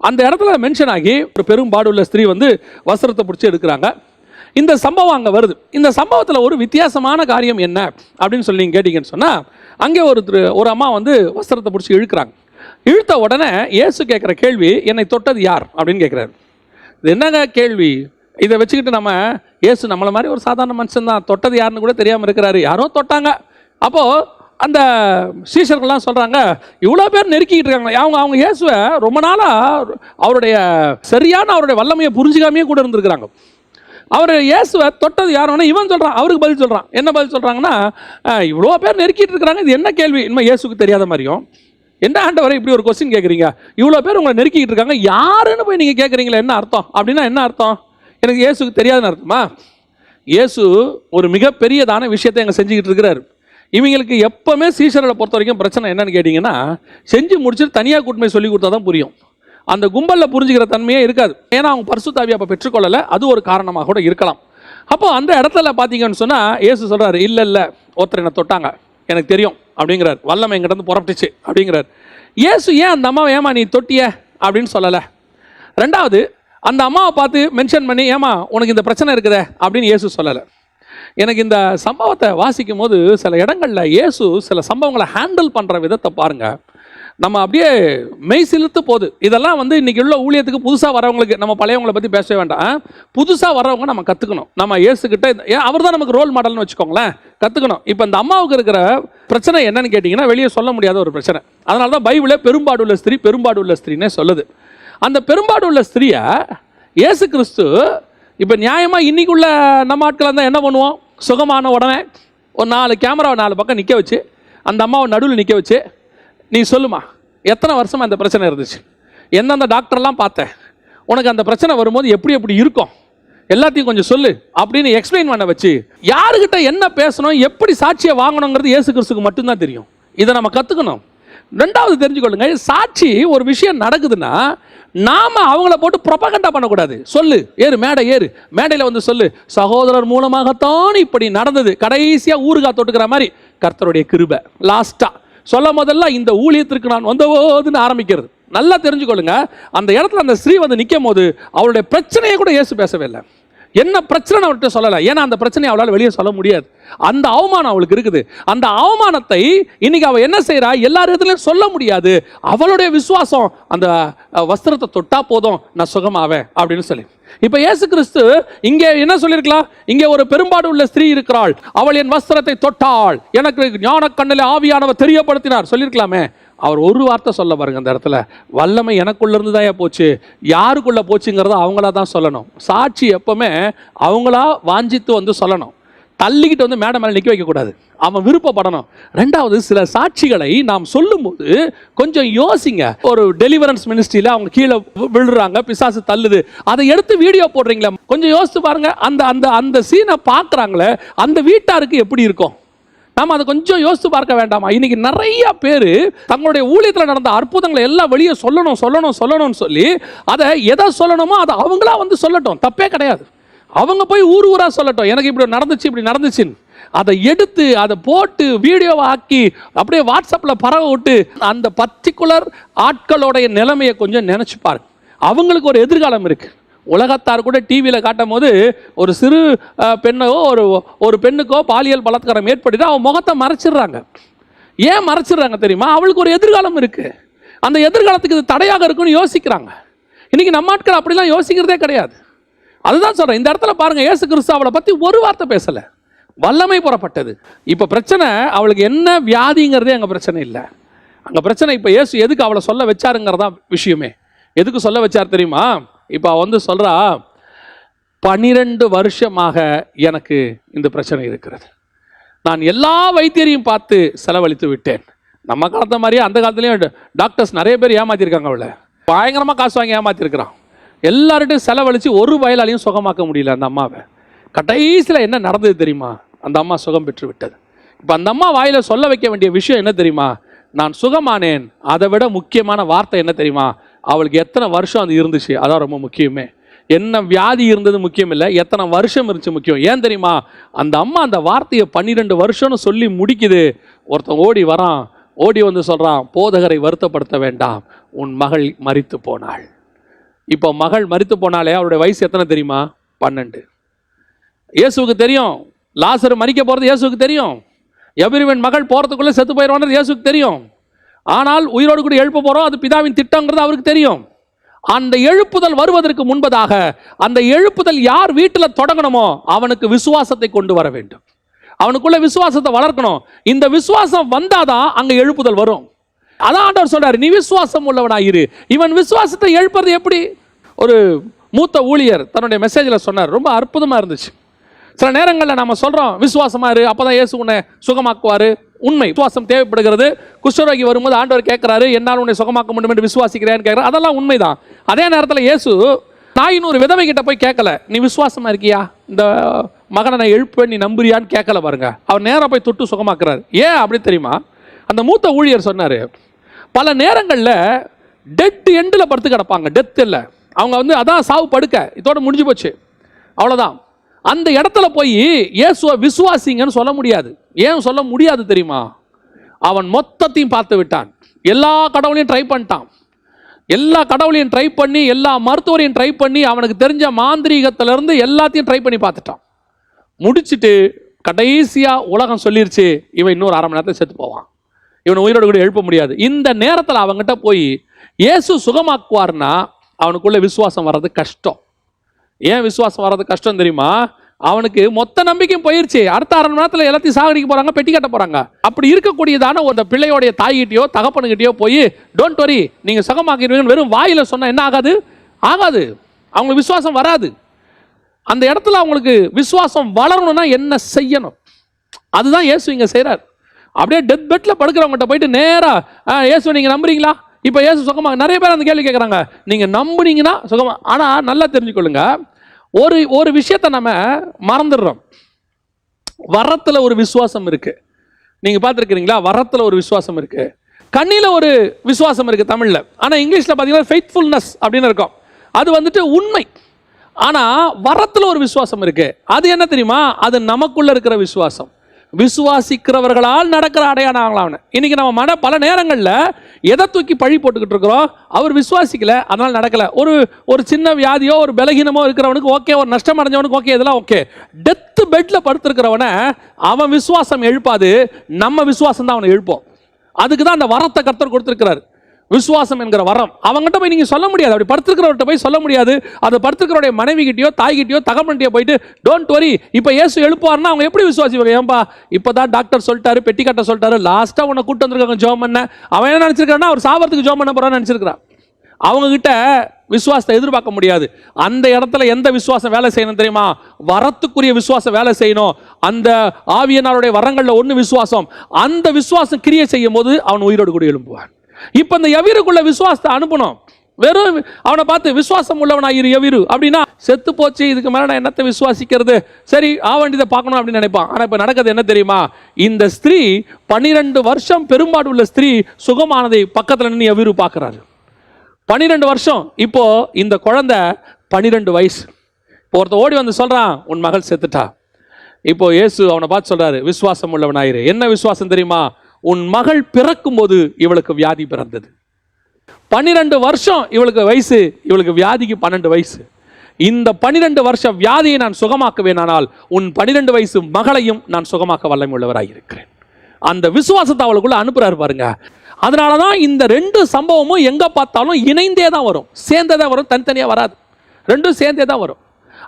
அந்த இடத்துல மென்ஷன் ஆகி ஒரு பெரும் பாடுள்ள ஸ்திரீ வந்து வஸ்திரத்தை பிடிச்சி எடுக்கிறாங்க. இந்த சம்பவம் அங்கே வருது. இந்த சம்பவத்தில் ஒரு வித்தியாசமான காரியம் என்ன அப்படின்னு சொல்லி நீங்கள் கேட்டீங்கன்னு சொன்னால், அங்கே ஒரு அம்மா வந்து வஸ்திரத்தை பிடிச்சி இழுக்கிறாங்க. இழுத்த உடனே இயேசு கேட்குற கேள்வி, என்னை தொட்டது யார் அப்படின்னு கேட்குறாரு. இது என்னங்க கேள்வி? இதை வச்சுக்கிட்டு நம்ம இயேசு நம்மளை மாதிரி ஒரு சாதாரண மனுஷன் தான், தொட்டது யாருன்னு கூட தெரியாமல் இருக்கிறாரு, யாரோ தொட்டாங்க. அப்போது அந்த சீஷர்கள்லாம் சொல்கிறாங்க, இவ்வளோ பேர் நெருக்கிக்கிட்டு இருக்காங்க. அவங்க இயேசுவை ரொம்ப நாளாக அவருடைய வல்லமையை புரிஞ்சுக்காமையே கூட இருந்திருக்கிறாங்க. அவர் இயேசுவை தொட்டது யாருன்னா இவன் சொல்கிறான், அவருக்கு பதில் சொல்கிறான். என்ன பதில் சொல்கிறாங்கன்னா, இவ்வளோ பேர் நெருக்கிட்டு இருக்கிறாங்க, இது என்ன கேள்வி? இனிமேல் இயேசுக்கு தெரியாத மாதிரியும், என்ன ஆண்டவரை இப்படி ஒரு கொஸ்டின் கேட்குறீங்க, இவ்வளோ பேர் உங்களை நெருக்கிட்டு இருக்காங்க, யாருன்னு போய் நீங்கள் கேட்குறீங்களா, என்ன அர்த்தம் அப்படின்னா என்ன அர்த்தம்? எனக்கு இயேசுக்கு தெரியாதுன்னு அர்த்தமா? இயேசு ஒரு மிகப்பெரியதான விஷயத்தை எங்கே செஞ்சுக்கிட்டு இருக்கிறார். இவங்களுக்கு எப்போவுமே சீஷர்களை பொறுத்த வரைக்கும் பிரச்சனை என்னன்னு கேட்டிங்கன்னா, செஞ்சு முடிச்சுட்டு தனியாக கூட்டமே சொல்லி கொடுத்தா தான் புரியும். அந்த கும்பலில் புரிஞ்சுக்கிற தன்மையே இருக்காது. ஏன்னா அவங்க பரிசுத்த ஆவியை அப்போ பெற்றுக்கொள்ளலை, அது ஒரு காரணமாக கூட இருக்கலாம். அப்போ அந்த இடத்துல பார்த்தீங்கன்னு சொன்னால் இயேசு சொல்கிறார், இல்லை ஒருத்தர் என்னை தொட்டாங்க, எனக்கு தெரியும் அப்படிங்கிறார், வல்லமை எங்கிட்ட புறப்பட்டுச்சு அப்படிங்கிறார். இயேசு ஏன் அந்த அம்மாவை ஏமா நீ தொட்டிய அப்படின்னு சொல்லலை. ரெண்டாவது, அந்த அம்மாவை பார்த்து மென்ஷன் பண்ணி ஏமா உனக்கு இந்த பிரச்சனை இருக்குதே அப்படின்னு இயேசு சொல்லலை. எனக்கு இந்த சம்பவத்தை வாசிக்கும் போது சில இடங்களில் இயேசு சில சம்பவங்களை ஹேண்டில் பண்ணுற விதத்தை பாருங்கள், நம்ம அப்படியே மெய் சிலுத்து போகுது. இதெல்லாம் வந்து இன்றைக்கி உள்ள ஊழியத்துக்கு புதுசாக வரவங்களுக்கு, நம்ம பழையவங்களை பற்றி பேசவே வேண்டாம், புதுசாக வரவங்க நம்ம கற்றுக்கணும். நம்ம இயேசுக்கிட்ட அவர் தான் நமக்கு ரோல் மாடல்னு வச்சுக்கோங்களேன், கற்றுக்கணும். இப்போ இந்த அம்மாவுக்கு இருக்கிற பிரச்சனை என்னன்னு கேட்டிங்கன்னா, வெளியே சொல்ல முடியாத ஒரு பிரச்சனை. அதனால தான் பைபிளே பெரும்பாடுள்ள ஸ்திரீன்னே சொல்லுது. அந்த பெரும்பாடுள்ள ஸ்திரீயை இயேசு கிறிஸ்து இப்போ நியாயமாக இன்றைக்குள்ள நம்ம ஆட்கள் இருந்தால் என்ன பண்ணுவோம், சுகமான உடனே ஒரு 4 கேமராவை 4 பக்கம் நிற்க வச்சு அந்த அம்மாவை நடுவில் நிற்க வச்சு, நீ சொல்லுமா எத்தனை வருஷமாக அந்த பிரச்சனை இருந்துச்சு, எந்தெந்த டாக்டர்லாம் பார்த்தேன், உனக்கு அந்த பிரச்சனை வரும்போது எப்படி இருக்கும், எல்லாத்தையும் கொஞ்சம் சொல்லு அப்படின்னு எக்ஸ்பிளைன் பண்ண வச்சு, யாருக்கிட்ட என்ன பேசணும், எப்படி சாட்சியை வாங்கணுங்கிறது இயேசு கிறிஸ்துக்கு மட்டும்தான் தெரியும். இதை நம்ம கற்றுக்கணும். ரெண்டாவது தெரிஞ்சுக்கொள்ளுங்க, சாட்சி ஒரு விஷயம் நடக்குதுன்னா நாம் அவங்கள போட்டு ப்ரொபகண்டா பண்ணக்கூடாது. சொல்லு, மேடையில் வந்து சொல்லு, சகோதரர் மூலமாகத்தான் இப்படி நடந்தது, கடைசியாக ஊறுகாய் தொட்டுக்கிற மாதிரி கர்த்தருடைய கிருபை லாஸ்ட்டாக சொல்ல முதல்ல இந்த ஊழியத்திற்கு நான் வந்தபோதுன்னு ஆரம்பிக்கிறது. நல்லா தெரிஞ்சுக்கொள்ளுங்க, அந்த இடத்துல அந்த ஸ்ரீ வந்து நிற்கும் போது அவருடைய பிரச்சனையை கூட இயேசு பேசவே இல்லை. என்ன பிரச்சனை அவர்கிட்ட சொல்லலை. ஏன்னா அந்த பிரச்சனையை அவளால் வெளியே சொல்ல முடியாது. அந்த அவமானம் அவளுக்கு இருக்குது. அந்த அவமானத்தை இன்னைக்கு அவள் என்ன செய்கிறா, எல்லா இடத்துலையும் சொல்ல முடியாது. அவளுடைய விசுவாசம் அந்த வஸ்திரத்தை தொட்டா போதும் நான் சுகமாவேன் அப்படின்னு சொல்லி. இப்போ இயேசு கிறிஸ்து இங்கே என்ன சொல்லியிருக்கலாம், இங்கே ஒரு பெரும்பாடு உள்ள ஸ்திரீ இருக்கிறாள், அவள் என் வஸ்திரத்தை தொட்டாள், எனக்கு ஞான கண்ணில் ஆவியானவர் தெரியப்படுத்தினார் சொல்லியிருக்கலாமே. அவர் ஒரு வார்த்தை சொல்ல பாருங்க அந்த இடத்துல, வல்லமை எனக்குள்ள இருந்து தான் போச்சு, யாருக்குள்ள போச்சுங்கிறத அவங்களா தான் சொல்லணும். சாட்சி எப்பவுமே அவங்களா வாஞ்சித்து வந்து சொல்லணும், தள்ளிக்கிட்டு வந்து மேடை மேலே நிற்க வைக்கக்கூடாது, அவன் விருப்பப்படணும். ரெண்டாவது, சில சாட்சிகளை நாம் சொல்லும்போது கொஞ்சம் யோசிங்க. ஒரு டெலிவரன்ஸ் மினிஸ்ட்ரியில் அவங்க கீழே விழுறாங்க, பிசாசு தள்ளுது, அதை எடுத்து வீடியோ போடுறீங்களா, கொஞ்சம் யோசித்து பாருங்க. அந்த அந்த அந்த சீனை பார்க்குறாங்களே அந்த வீட்டாருக்கு எப்படி இருக்கும், நாம் அதை கொஞ்சம் யோசித்து பார்க்க வேண்டாமா? இன்னைக்கு நிறைய பேர் தங்களுடைய ஊழியத்தில் நடந்த அற்புதங்களை எல்லாம் வெளியே சொல்லணும் சொல்லணும் சொல்லணும்னு சொல்லி அதை எதை சொல்லணுமோ அதை அவங்களா வந்து சொல்லட்டும், தப்பே கிடையாது. அவங்க போய் ஊர் ஊரா சொல்லட்டும், எனக்கு இப்படி நடந்துச்சு இப்படி நடந்துச்சுன்னு. அதை எடுத்து அதை போட்டு வீடியோவை ஆக்கி அப்படியே வாட்ஸ்அப்பில் பரவ விட்டு அந்த பர்டிகுலர் ஆட்களுடைய நிலைமையை கொஞ்சம் நினைச்சு பாருங்க. அவங்களுக்கு ஒரு எதிர்காலம் இருக்கு. உலகத்தார் கூட டிவியில் காட்டும் போது ஒரு சிறு பெண்ணோ ஒரு பெண்ணுக்கோ பாலியல் பலாத்காரம் ஏற்படுத்தி அவன் முகத்தை மறைச்சிடுறாங்க. ஏன் மறைச்சிடுறாங்க தெரியுமா? அவளுக்கு ஒரு எதிர்காலம் இருக்கு. அந்த எதிர்காலத்துக்கு இது தடையாக இருக்குன்னு யோசிக்கிறாங்க. இன்னைக்கு நம்ம ஆட்கள் அப்படிலாம் யோசிக்கிறதே கிடையாது. அதுதான் சொல்றேன். இந்த இடத்துல பாருங்க, இயேசு கிறிஸ்து அவளை பத்தி ஒரு வார்த்தை பேசல, வல்லமை புறப்பட்டது. இப்ப பிரச்சனை அவளுக்கு என்ன வியாதிங்கிறதே அங்க பிரச்சனை இல்லை. அங்க பிரச்சனை இப்ப இயேசு எதுக்கு அவளை சொல்ல வச்சாருங்கிறதா விஷயமே. எதுக்கு சொல்ல வச்சார் தெரியுமா? இப்போ வந்து சொல்கிறா, 12 வருஷமாக எனக்கு இந்த பிரச்சனை இருக்கிறது, நான் எல்லா வைத்தியரையும் பார்த்து செலவழித்து விட்டேன். நம்ம காலத்தை மாதிரியே அந்த காலத்துலேயும் டாக்டர்ஸ் நிறைய பேர் ஏமாற்றிருக்காங்க, அவளை பயங்கரமாக காசு வாங்கி ஏமாற்றிருக்கிறான். எல்லார்ட்டையும் செலவழித்து ஒரு வயலாலையும் சுகமாக்க முடியல அந்த அம்மாவை. கடைசியில் என்ன நடந்தது தெரியுமா? அந்த அம்மா சுகம் பெற்று விட்டது. இப்போ அந்த அம்மா வாயில் சொல்ல வைக்க வேண்டிய விஷயம் என்ன தெரியுமா? நான் சுகமானேன். அதை விட முக்கியமான வார்த்தை என்ன தெரியுமா? அவளுக்கு எத்தனை வருஷம் அது இருந்துச்சு, அதான் ரொம்ப முக்கியமே. என்ன வியாதி இருந்தது முக்கியம் இல்லை, எத்தனை வருஷம் இருந்துச்சு முக்கியம். ஏன் தெரியுமா? அந்த அம்மா அந்த வார்த்தையை 12 வருஷம்னு சொல்லி முடிக்குது. ஒருத்தன் ஓடி வரான், ஓடி வந்து சொல்கிறான், போதகரை வருத்தப்படுத்த வேண்டாம், உன் மகள் மரித்து போனாள். இப்போ மகள் மரித்து போனாலே அவருடைய வயசு எத்தனை தெரியுமா? 12. இயேசுவுக்கு தெரியும் லாசரு மரிக்க போகிறது, இயேசுவுக்கு தெரியும். எபிரிவன் மகள் போகிறதுக்குள்ளே செத்து போயிடுவான்னு இயேசுக்கு தெரியும். ஆனால் உயிரோடு கூட எழுப்ப போகிறோம், அது பிதாவின் திட்டங்கிறது அவருக்கு தெரியும். அந்த எழுப்புதல் வருவதற்கு முன்பதாக அந்த எழுப்புதல் யார் வீட்டில் தொடங்கணுமோ அவனுக்கு விசுவாசத்தை கொண்டு வர வேண்டும். அவனுக்குள்ள விசுவாசத்தை வளர்க்கணும். இந்த விசுவாசம் வந்தாதான் அங்கே எழுப்புதல் வரும். அதான் ஆண்டவர் சொல்றாரு, நீ விசுவாசம் உள்ளவனாயிரு. இவன் விசுவாசத்தை எழுப்புறது எப்படி? ஒரு மூத்த ஊழியர் தன்னுடைய மெசேஜில் சொன்னார், ரொம்ப அற்புதமாக இருந்துச்சு. சில நேரங்களில் நம்ம சொல்கிறோம் விசுவாசமா இரு, அப்போ தான் இயேசு உன்னை சுகமாக்குவார். உண்மை, விசுவாசம் தேவைப்படுகிறது. குஷ்டரோகி வரும்போது ஆண்டவர் கேட்குறாரு, என்னால் உன்னை சுகமாக்க முடியும் என்று விசுவாசிக்கிறேன்னு கேட்குறாரு. அதெல்லாம் உண்மைதான். அதே நேரத்தில் இயேசு நான் ஒரு விதவை கிட்ட போய் கேட்கல, நீ விசுவாசமா இருக்கியா, இந்த மகனை நான் எழுப்பேன் நீ நம்புறியான்னு கேட்கல பாருங்க. அவர் நேராக போய் தொட்டு சுகமாக்குறாரு. ஏன் அப்படி தெரியுமா? அந்த மூத்த ஊழியர் சொன்னார், பல நேரங்களில் டெத் எண்டில் படுத்து கிடப்பாங்க. டெத் இல்லை, அவங்க வந்து அதான் சாவு படுக்க, இதோட முடிஞ்சு போச்சு, அவ்வளோதான். அந்த இடத்துல போய் இயேசுவை விசுவாசிங்கன்னு சொல்ல முடியாது. ஏன் சொல்ல முடியாது தெரியுமா? அவன் மொத்தத்தையும் பார்த்து விட்டான். எல்லா கடவுளையும் ட்ரை பண்ணிட்டான். எல்லா கடவுளையும் ட்ரை பண்ணி, எல்லா மருத்துவரையும் ட்ரை பண்ணி, அவனுக்கு தெரிஞ்ச மாந்திரீகத்திலிருந்து எல்லாத்தையும் ட்ரை பண்ணி பார்த்துட்டான். முடிச்சுட்டு கடைசியாக உலகம் சொல்லிருச்சு, இவன் இன்னொரு 1/2 மணி நேரத்தை செத்து போவான், இவனை உயிரோடு கூட எழுப்ப முடியாது. இந்த நேரத்தில் அவங்ககிட்ட போய் இயேசு சுகமாக்குவார்னா அவனுக்குள்ள விசுவாசம் வர்றது கஷ்டம். ஏன் விசுவாசம் வர்றது கஷ்டம் தெரியுமா? அவனுக்கு மொத்த நம்பிக்கையும் போயிருச்சு. அடுத்த 1/2 மணி நேரத்தில் எல்லாத்தையும் சாகடிக்க போறாங்க, பெட்டி கட்ட போறாங்க. அப்படி இருக்கக்கூடியதான ஒரு பிள்ளையோடைய தாய்கிட்டயோ தகப்பனுக்கிட்டயோ போய் டோன்ட் வரி நீங்க சுகமாக்கிடுவீங்கன்னு வெறும் வாயில சொன்னா என்ன ஆகாது? ஆகாது. அவங்களுக்கு விசுவாசம் வராது. அந்த இடத்துல அவங்களுக்கு விசுவாசம் வளரணும்னா என்ன செய்யணும்? அதுதான் இயேசு இங்க செய்றார். அப்படியே டெத் பெட்ல படுக்கிறவங்ககிட்ட போயிட்டு நேரா இயேசு நீங்க நம்புறீங்களா? இப்போ இயேசு சுகமா, நிறைய பேர் அந்த கேள்வி கேட்குறாங்க. நீங்கள் நம்புனீங்கன்னா சுகமா. ஆனால் நல்லா தெரிஞ்சுக்கொள்ளுங்க, ஒரு விஷயத்தை நம்ம மறந்துடுறோம். வரத்தில் ஒரு விசுவாசம் இருக்குது. நீங்கள் பார்த்துருக்கிறீங்களா? வரத்தில் ஒரு விசுவாசம் இருக்குது, கண்ணியில் ஒரு விசுவாசம் இருக்குது தமிழில். ஆனால் இங்கிலீஷில் பார்த்தீங்கன்னா ஃபெய்த்ஃபுல்னஸ் அப்படின்னு இருக்கும். அது வந்துட்டு உண்மை. ஆனால் வரத்தில் ஒரு விசுவாசம் இருக்குது. அது என்ன தெரியுமா? அது நமக்குள்ளே இருக்கிற விசுவாசம். விசுவாசிக்கிறவர்களால் நடக்கிற அடையாளம் ஆகலாம். இன்னைக்கு நம்ம பல நேரங்களில் எதை தூக்கி பழி போட்டுக்கிட்டு இருக்கிறோம்? அவர் விசுவாசிக்கல, அதனால நடக்கல. ஒரு சின்ன வியாதியோ ஒரு பலகீனமோ இருக்கிறவனுக்கு ஓகே, ஒரு நஷ்டம் அடைஞ்சவனுக்கு ஓகே, இதெல்லாம் ஓகே. டெத் பெட்ல படுத்திருக்கிறவனை அவன் விசுவாசம் எழுப்பாது, நம்ம விசுவாசம் தான் அவனை எழுப்போம். அதுக்கு தான் அந்த வரத்தை கர்த்தர் கொடுத்திருக்கிறார், விசுவாசம் என்கிற வரம். அவங்ககிட்ட போய் நீங்க சொல்ல முடியாது, அப்படி படுத்திருக்கிறவர்கிட்ட போய் சொல்ல முடியாது. அதை படுத்திருக்கிறவருடைய மனைவி கிட்டயோ தாய் கிட்டயோ தகப்பன்கிட்டயோ போயிட்டு டோன்ட் வரி இப்போ இயேசு எழுப்புவார்னா அவங்க எப்படி விசுவாசிப்பாங்க? ஏன்பா இப்பதான் டாக்டர் சொல்லிட்டாரு, பெட்டி கட்ட சொல்லிட்டாரு, லாஸ்டா உன்னை கூட்டு வந்திருக்காங்க ஜோம் பண்ண. அவன் என்ன நினைச்சிருக்கான்னா அவர் சாவறதுக்கு ஜோம் பண்ண போறான்னு நினைச்சிருக்கிறான். அவங்க கிட்ட விசுவாசத்தை எதிர்பார்க்க முடியாது. அந்த இடத்துல எந்த விசுவாசம் வேலை செய்யணும் தெரியுமா? வரத்துக்குரிய விசுவாசம் வேலை செய்யணும். அந்த ஆவியனாருடைய வரங்கள்ல ஒன்று விசுவாசம். அந்த விசுவாசம் கிரியை செய்யும் போது அவன் உயிரோடு கூட எழும்புவான். இப்ப இந்த யவீருக்குள்ள விசுவாசத்தை அனுப்பணும். வெறும் அவனை பார்த்து விசுவாசம் உள்ளவனாயிரு யவீரு அப்படின்னா செத்து போச்சு, இதுக்கு மேல நான் என்னத்தை விசுவாசிக்கிறது, சரி ஆவண்டியதை பார்க்கணும் அப்படின்னு நினைப்பான். ஆனா இப்ப நடக்கிறது என்ன தெரியுமா? இந்த ஸ்திரீ 12 வருஷம் பெரும்பாடு உள்ள ஸ்திரீ சுகமானதை பக்கத்துல நின்று யவீரு பார்க்கிறாரு. 12 வருஷம். இப்போ இந்த குழந்தை 12 வயசு. இப்போ ஒருத்த ஓடி வந்து சொல்றான், உன் மகள் செத்துட்டா. இப்போ இயேசு அவனை பார்த்து சொல்றாரு, விசுவாசம் உள்ளவனாயிரு. என்ன விசுவாசம் தெரியுமா? உன் மகள் பிறக்கும் போது இவளுக்கு வியாதி பிறந்தது. 12 வருஷம் இவளுக்கு வயசு, இவளுக்கு வியாதிக்கு 12 வயசு. இந்த 12 வருஷ வியாதியை நான் சுகமாக்குவேனானால் உன் 12 வயசு மகளையும் நான் சுகமாக்க வல்லமை உள்ளவராயிருக்கிறேன். அந்த விசுவாசத்தை அவளுக்குள்ள அனுப்புறாரு பாருங்க. அதனாலதான் இந்த 2 சம்பவமும் எங்க பார்த்தாலும் இணைந்தே தான் வரும், சேர்ந்தே தான் வரும், தனித்தனியா வராது. ரெண்டும் சேர்ந்தே தான் வரும்.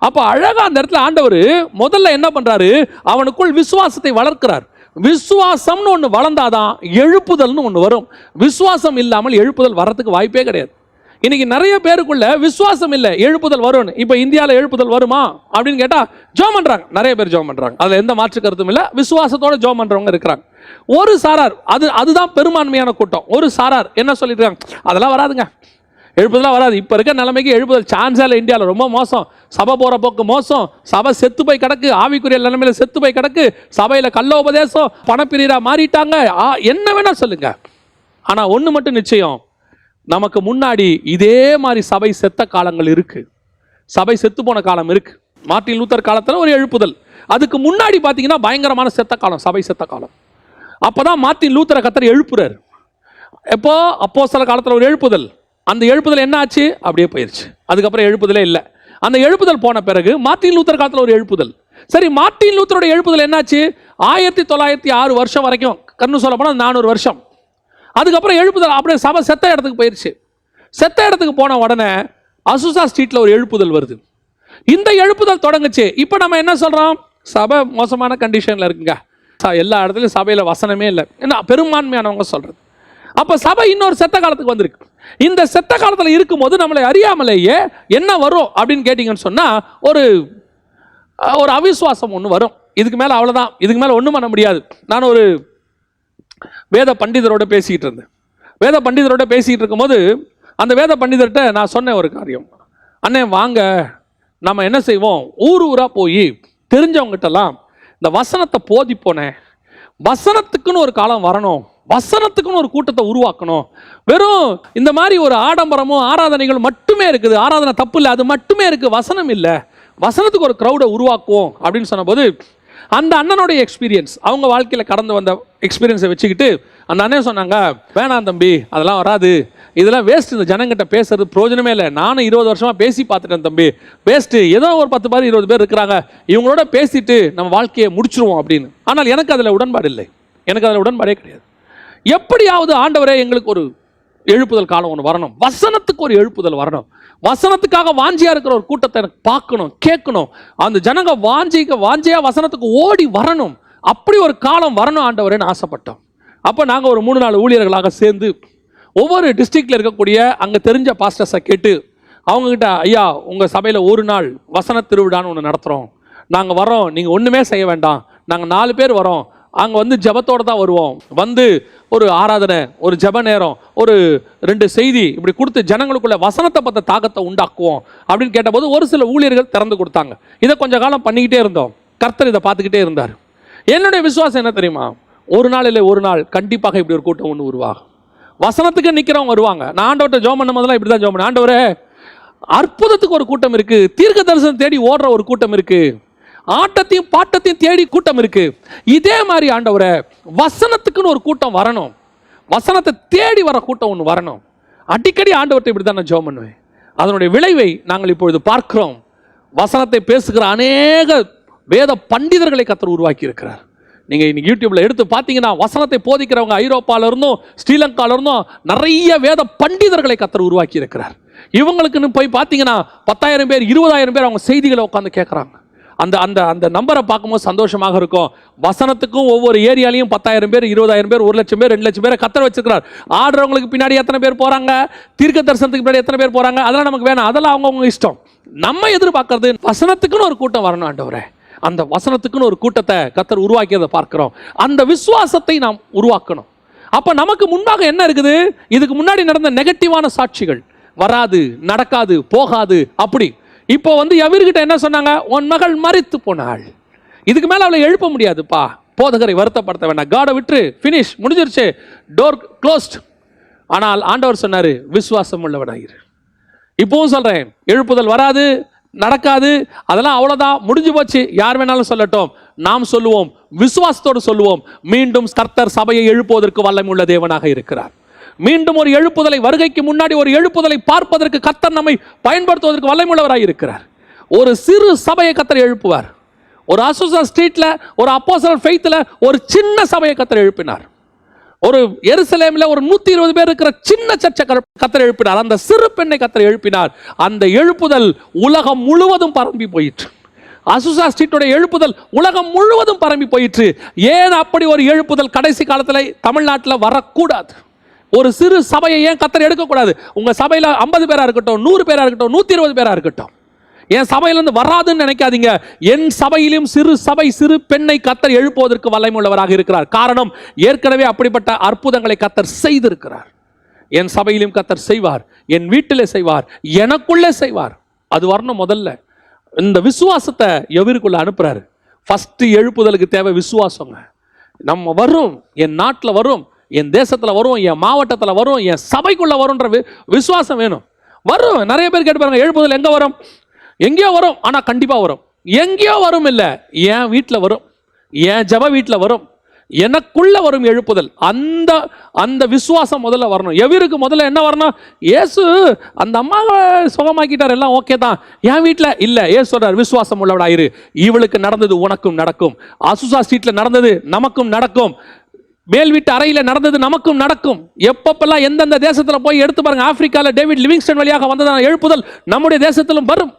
அப்ப அழகா அந்த இடத்துல ஆண்டவர் முதல்ல என்ன பண்றாரு? அவனுக்குள் விசுவாசத்தை வளர்க்கிறார். விசுவாசம்னு ஒன்று வளர்ந்தாதான் எழுப்புதல்னு ஒன்று வரும். விசுவாசம் இல்லாமல் எழுப்புதல் வரத்துக்கு வாய்ப்பே கிடையாது. இன்னைக்கு நிறைய பேருக்குள்ள விசுவாசம் இல்லை, எழுப்புதல் வரும். இப்போ இந்தியாவில் எழுப்புதல் வருமா அப்படின்னு கேட்டால் ஜோம் பண்றாங்க, நிறைய பேர் ஜோம் பண்றாங்க, அதில் எந்த மாற்று கருத்தும் இல்லை. விசுவாசத்தோட ஜோம் பண்றவங்க இருக்கிறாங்க. ஒரு சாரார், அதுதான் பெரும்பான்மையான கூட்டம். ஒரு சாரார் என்ன சொல்லிட்டு இருக்காங்க, அதெல்லாம் வராதுங்க, எழுப்புதலாம் வராது. இப்போ இருக்க நிலைமைக்கு எழுப்புதல் சான்ஸே இல்லை. இந்தியாவில் ரொம்ப மோசம், சபை போகிற போக்கு மோசம், சபை செத்து போய் கிடக்கு, ஆவிக்குரிய நிலைமையில் செத்து போய் கிடக்கு, சபையில் கள்ள உபதேசம், பணப்பிரியரா மாறிட்டாங்க, என்ன வேணா சொல்லுங்க. ஆனால் ஒன்று மட்டும் நிச்சயம், நமக்கு முன்னாடி இதே மாதிரி சபை செத்த காலங்கள் இருக்கு, சபை செத்து போன காலம் இருக்கு. மார்ட்டின் லூத்தர் காலத்தில் ஒரு எழுப்புதல், அதுக்கு முன்னாடி பார்த்தீங்கன்னா பயங்கரமான செத்த காலம், சபை செத்த காலம். அப்போதான் மார்ட்டின் லூத்தரை கர்த்தர் எழுப்புறாரு. எப்போ? அப்போஸ்தலர் காலத்தில் ஒரு எழுப்புதல். அந்த எழுப்புதல் என்ன ஆச்சு? அப்படியே போயிடுச்சு. அதுக்கப்புறம் எழுப்புதலே இல்லை. அந்த எழுப்புதல் போன பிறகு மார்ட்டின் லூத்தர் காலத்தில் ஒரு எழுப்புதல். சரி, மார்ட்டின் லூத்தருடைய எழுப்புதல் என்னாச்சு? 1906 வருஷம் வரைக்கும், கண்ணு சொல்ல போனால் 400 வருஷம். அதுக்கப்புறம் எழுப்புதல் அப்படியே சபை செத்த இடத்துக்கு போயிடுச்சு. செத்த இடத்துக்கு போன உடனே அசுசா ஸ்ட்ரீட்ல ஒரு எழுப்புதல் வருது. இந்த எழுப்புதல் தொடங்குச்சு. இப்போ நம்ம என்ன சொல்றோம்? சபை மோசமான கண்டிஷன்ல இருக்குங்க, எல்லா இடத்துலையும் சபையில் வசனமே இல்லை, என்ன பெரும்பான்மையானவங்க சொல்றது. அப்போ சபை இன்னொரு செத்த காலத்துக்கு வந்திருக்கு. இந்த செத்த காலத்தில் இருக்கும்போது நம்மளை அறியாமலேயே என்ன வரும் அப்படின்னு கேட்டீங்கன்னு சொன்னால் ஒரு அவிசுவாசம் ஒன்று வரும். இதுக்கு மேலே அவ்வளோதான், இதுக்கு மேலே ஒன்றும் பண்ண முடியாது. நான் ஒரு வேத பண்டிதரோட பேசிக்கிட்டு இருந்தேன். வேத பண்டிதரோட பேசிக்கிட்டு இருக்கும்போது அந்த வேத பண்டிதர்கிட்ட நான் சொன்னேன் ஒரு காரியம். அண்ணே வாங்க, நம்ம என்ன செய்வோம், ஊர் ஊராக போய் தெரிஞ்சவங்ககிட்டலாம் இந்த வசனத்தை போதிப்போனே, வசனத்துக்குன்னு ஒரு காலம் வரணும், வசனத்துக்குன்னு ஒரு கூட்டத்தை உருவாக்கணும். வெறும் இந்த மாதிரி ஒரு ஆடம்பரமும் ஆராதனைகள் மட்டுமே இருக்குது, ஆராதனை தப்பு இல்லை, அது மட்டுமே இருக்கு, வசனம் இல்லை, வசனத்துக்கு ஒரு க்ரௌடை உருவாக்குவோம் அப்படின்னு சொன்னபோது அந்த அண்ணனுடைய எக்ஸ்பீரியன்ஸ், அவங்க வாழ்க்கையில் கடந்து வந்த எக்ஸ்பீரியன்ஸை வச்சுக்கிட்டு அந்த அண்ணன் சொன்னாங்க, வேணாம் தம்பி, அதெல்லாம் வராது, இதெல்லாம் வேஸ்ட், இந்த ஜனங்கிட்ட பேசுறது பிரயோஜனமே இல்லை, நானும் 20 வருஷமாக பேசி பார்த்துட்டேன் தம்பி, வேஸ்ட்டு, ஏதோ ஒரு 10 பேர் 20 பேர் இருக்கிறாங்க, இவங்களோட பேசிட்டு நம்ம வாழ்க்கையை முடிச்சிருவோம் அப்படின்னு. ஆனால் எனக்கு அதில் உடன்பாடு இல்லை, எனக்கு அதில் உடன்பாடே கிடையாது. எப்படியாவது ஆண்டவரே எங்களுக்கு ஒரு எழுப்புதல் காலம் ஒன்று வரணும், வசனத்துக்கு ஒரு எழுப்புதல் வரணும், வசனத்துக்காக வாஞ்சியா இருக்கிற ஒரு கூட்டத்தை எனக்கு பார்க்கணும், கேட்கணும், அந்த ஜனங்க வாஞ்சியா வசனத்துக்கு ஓடி வரணும், அப்படி ஒரு காலம் வரணும் ஆண்டவரேன்னு ஆசைப்பட்டோம். அப்போ நாங்கள் ஒரு 3-4 ஊழியர்களாக சேர்ந்து ஒவ்வொரு டிஸ்ட்ரிக்டில் இருக்கக்கூடிய அங்கே தெரிஞ்ச பாஸ்டர்ஸை கேட்டு அவங்கக்கிட்ட, ஐயா உங்கள் சபையில் ஒரு நாள் வசன திருவிழான்னு ஒன்று நடத்துகிறோம், நாங்கள் வரோம், நீங்கள் ஒன்றுமே செய்ய வேண்டாம், நாங்கள் 4 பேர் வரோம், அங்கே வந்து ஜபத்தோடு தான் வருவோம், வந்து ஒரு ஆராதனை, ஒரு ஜப நேரம், ஒரு 2 செய்தி இப்படி கொடுத்து ஜனங்களுக்குள்ள வசனத்தை பற்ற தாக்கத்தை உண்டாக்குவோம் அப்படின்னு கேட்டபோது ஒரு சில ஊழியர்கள் திறந்து கொடுத்தாங்க. இதை கொஞ்ச காலம் பண்ணிக்கிட்டே இருந்தோம். கர்த்தர் இதை பார்த்துக்கிட்டே இருந்தார். என்னுடைய விசுவாசம் என்ன தெரியுமா? ஒரு நாள் இல்லை ஒரு நாள் கண்டிப்பாக இப்படி ஒரு கூட்டம் ஒன்று உருவாகும், வசனத்துக்கு நிற்கிறவங்க வருவாங்க. நான் ஆண்டவர்கிட்ட ஜோம் பண்ணும் போதெல்லாம் இப்படி தான் ஜோம் பண்ணேன், ஆண்டவரே அற்புதத்துக்கு ஒரு கூட்டம் இருக்குது, தீர்க்க தரிசனம் தேடி ஓடுற ஒரு கூட்டம் இருக்குது, ஆட்டத்தையும் பாட்டத்தையும் தேடி கூட்டம் இருக்கு. இதே மாதிரி ஆண்டவரே வசனத்துக்குன்னு ஒரு கூட்டம் வரணும், வசனத்தை தேடி வர கூட்டம் ஒன்று வரணும். அடிக்கடி ஆண்டவர்கிட்ட இப்படி தான் நான் ஜெபம் பண்ணுவேன். அதனுடைய விளைவை நாங்கள் இப்பொழுது பார்க்கிறோம். வசனத்தை பேசுகிற அநேக வேத பண்டிதர்களை கர்த்தர் உருவாக்கி இருக்கிறார். நீங்கள் இன்னைக்கு யூடியூப்ல எடுத்து பார்த்தீங்கன்னா வசனத்தை போதிக்கிறவங்க ஐரோப்பால இருந்தும் ஸ்ரீலங்கால இருந்தும் நிறைய வேத பண்டிதர்களை கர்த்தர் உருவாக்கி இருக்கிறார். இவங்களுக்குன்னு போய் பார்த்தீங்கன்னா 10,000 பேர் 20,000 பேர் அவங்க செய்திகளை உட்காந்து கேட்குறாங்க. அந்த அந்த அந்த நம்பரை பார்க்கும்போது சந்தோஷமாக இருக்கும். வசனத்துக்கும் ஒவ்வொரு ஏரியாலையும் 10,000 பேர் 20,000 பேர் 1,00,000 பேர் 2,00,000 பேரை கர்த்தர் வச்சிருக்கிறார். ஆடுறவங்களுக்கு பின்னாடி எத்தனை பேர் போறாங்க, தீர்க்க தரிசனத்துக்கு பின்னாடி எத்தனை பேர் போறாங்க, அதெல்லாம் நமக்கு வேணாம், அதெல்லாம் அவங்கவுங்க இஷ்டம். நம்ம எதிர்பார்க்கறது வசனத்துக்குன்னு ஒரு கூட்டம் வரணும் ஆண்டவரே. அந்த வசனத்துக்குன்னு ஒரு கூட்டத்தை கர்த்தர் உருவாக்கியதை பார்க்கிறோம். அந்த விசுவாசத்தை நாம் உருவாக்கணும். அப்ப நமக்கு முன்பாக என்ன இருக்குது? இதுக்கு முன்னாடி நடந்த நெகட்டிவான சாட்சிகள், வராது, நடக்காது, போகாது, அப்படி. இப்போ எவர்கிட்ட என்ன சொன்னாங்க? உன் மகள் மரித்து போனாள், இதுக்கு மேல அவளை எழுப்ப முடியாதுப்பா, போதகரை வருத்தப்படுத்த வேண்டாம், காடை விட்டு ஃபினிஷ், முடிஞ்சிருச்சு, டோர் க்ளோஸ்ட். ஆனால் ஆண்டவர் சொன்னாரு, விசுவாசம் உள்ளவனாயிரு. இப்பவும் சொல்றேன், எழுப்புதல் வராது, நடக்காது, அதெல்லாம் அவ்வளவுதான், முடிஞ்சு போச்சு. யார் வேணாலும் சொல்லட்டும், நாம் சொல்லுவோம், விசுவாசத்தோடு சொல்லுவோம், மீண்டும் கர்த்தர் சபையை எழுப்புவதற்கு வல்லமை உள்ள தேவனாக இருக்கிறார். மீண்டும் ஒரு எழுப்புதலை, வருகைக்கு முன்னாடி ஒரு எழுப்புதலை பார்ப்பதற்கு கர்த்தர் நம்மை பயன்படுத்துவதற்கு வல்லமையுள்ளவராய் இருக்கிறார். ஒரு சிறு சபையை கர்த்தர் எழுப்புவார். ஒரு அசோசா ஸ்ட்ரீட்ல, ஒரு அப்போஸ்தலர் ஃபெய்த்ல ஒரு சின்ன சபையை கர்த்தர் எழுப்பினார். ஒரு எருசலேமில் ஒரு 120 பேர் இருக்கிற சின்ன சர்ச்சை கர்த்தர் எழுப்பினார். அந்த சிறு பெண்ணை கர்த்தர் எழுப்பினார். அந்த எழுப்புதல் உலகம் முழுவதும் பரம்பி போயிற்று. அசுசா ஸ்ட்ரீட்டோட எழுப்புதல் உலகம் முழுவதும் பரம்பி போயிற்று. ஏன் அப்படி ஒரு எழுப்புதல் கடைசி காலத்தில் தமிழ்நாட்டில் வரக்கூடாது? ஒரு சிறு சபையை ஏன் கர்த்தர் எடுக்கக்கூடாது? உங்க சபையில் 50 பேரா இருக்கட்டும், 100 பேரா இருக்கட்டும், 120 பேரா இருக்கட்டும், என் சபையிலிருந்து வராதுன்னு நினைக்காதீங்க. என் சபையிலும் சிறு சபை, சிறு பெண்ணை கர்த்தர் எழுப்புவதற்கு வல்லமை உள்ளவராக இருக்கிறார். காரணம், ஏற்கனவே அப்படிப்பட்ட அற்புதங்களை கர்த்தர் செய்திருக்கிறார். என் சபையிலும் கர்த்தர் செய்வார், என் வீட்டிலே செய்வார், எனக்குள்ளே செய்வார். அது வரணும். முதல்ல இந்த விசுவாசத்தை எவருக்குள்ள அனுப்புறாரு? ஃபர்ஸ்ட் எழுப்புதலுக்கு தேவை விசுவாசங்க. நம்ம வரும், என் நாட்டில் வரும், என் தேசத்தில் வரும், என் மாவட்டத்தில் வரும், என் சபைக்குள்ள வரும்ன்ற விசுவாசம் வேணும். வரும். நிறைய பேர் கேட்டு பாருங்க, எழுப்புதல் எங்க வரும்? எங்கேயோ வரும், ஆனா கண்டிப்பா வரும். எங்கேயோ வரும் இல்ல, என் வீட்டில் வரும், என் ஜப வீட்டில் வரும், எனக்குள்ள வரும் எழுப்புதல். அந்த அந்த விசுவாசம் முதல்ல வரணும். எவருக்கு முதல்ல என்ன வரணும்? இயேசு அந்த அம்மாவை சுகமாக்கிட்டார், எல்லாம் ஓகே தான், என் வீட்டில் இல்ல. இயேசு சொல்றார், விசுவாசம் உள்ளவடாயிரு, இவளுக்கு நடந்தது உனக்கும் நடக்கும். அசுசா ஸ்ட்ரீட்ல நடந்தது நமக்கும் நடக்கும். மேல் வீட்டு அறையில் நடந்தது நமக்கும் நடக்கும். எப்பப்பெல்லாம் எந்தெந்த தேசத்தில் போய் எடுத்து பாருங்க. ஆப்பிரிக்காவில் டேவிட் லிவிங்ஸ்டன் வழியாக வந்ததான எழுப்புதல் நம்முடைய தேசத்திலும் வரும்.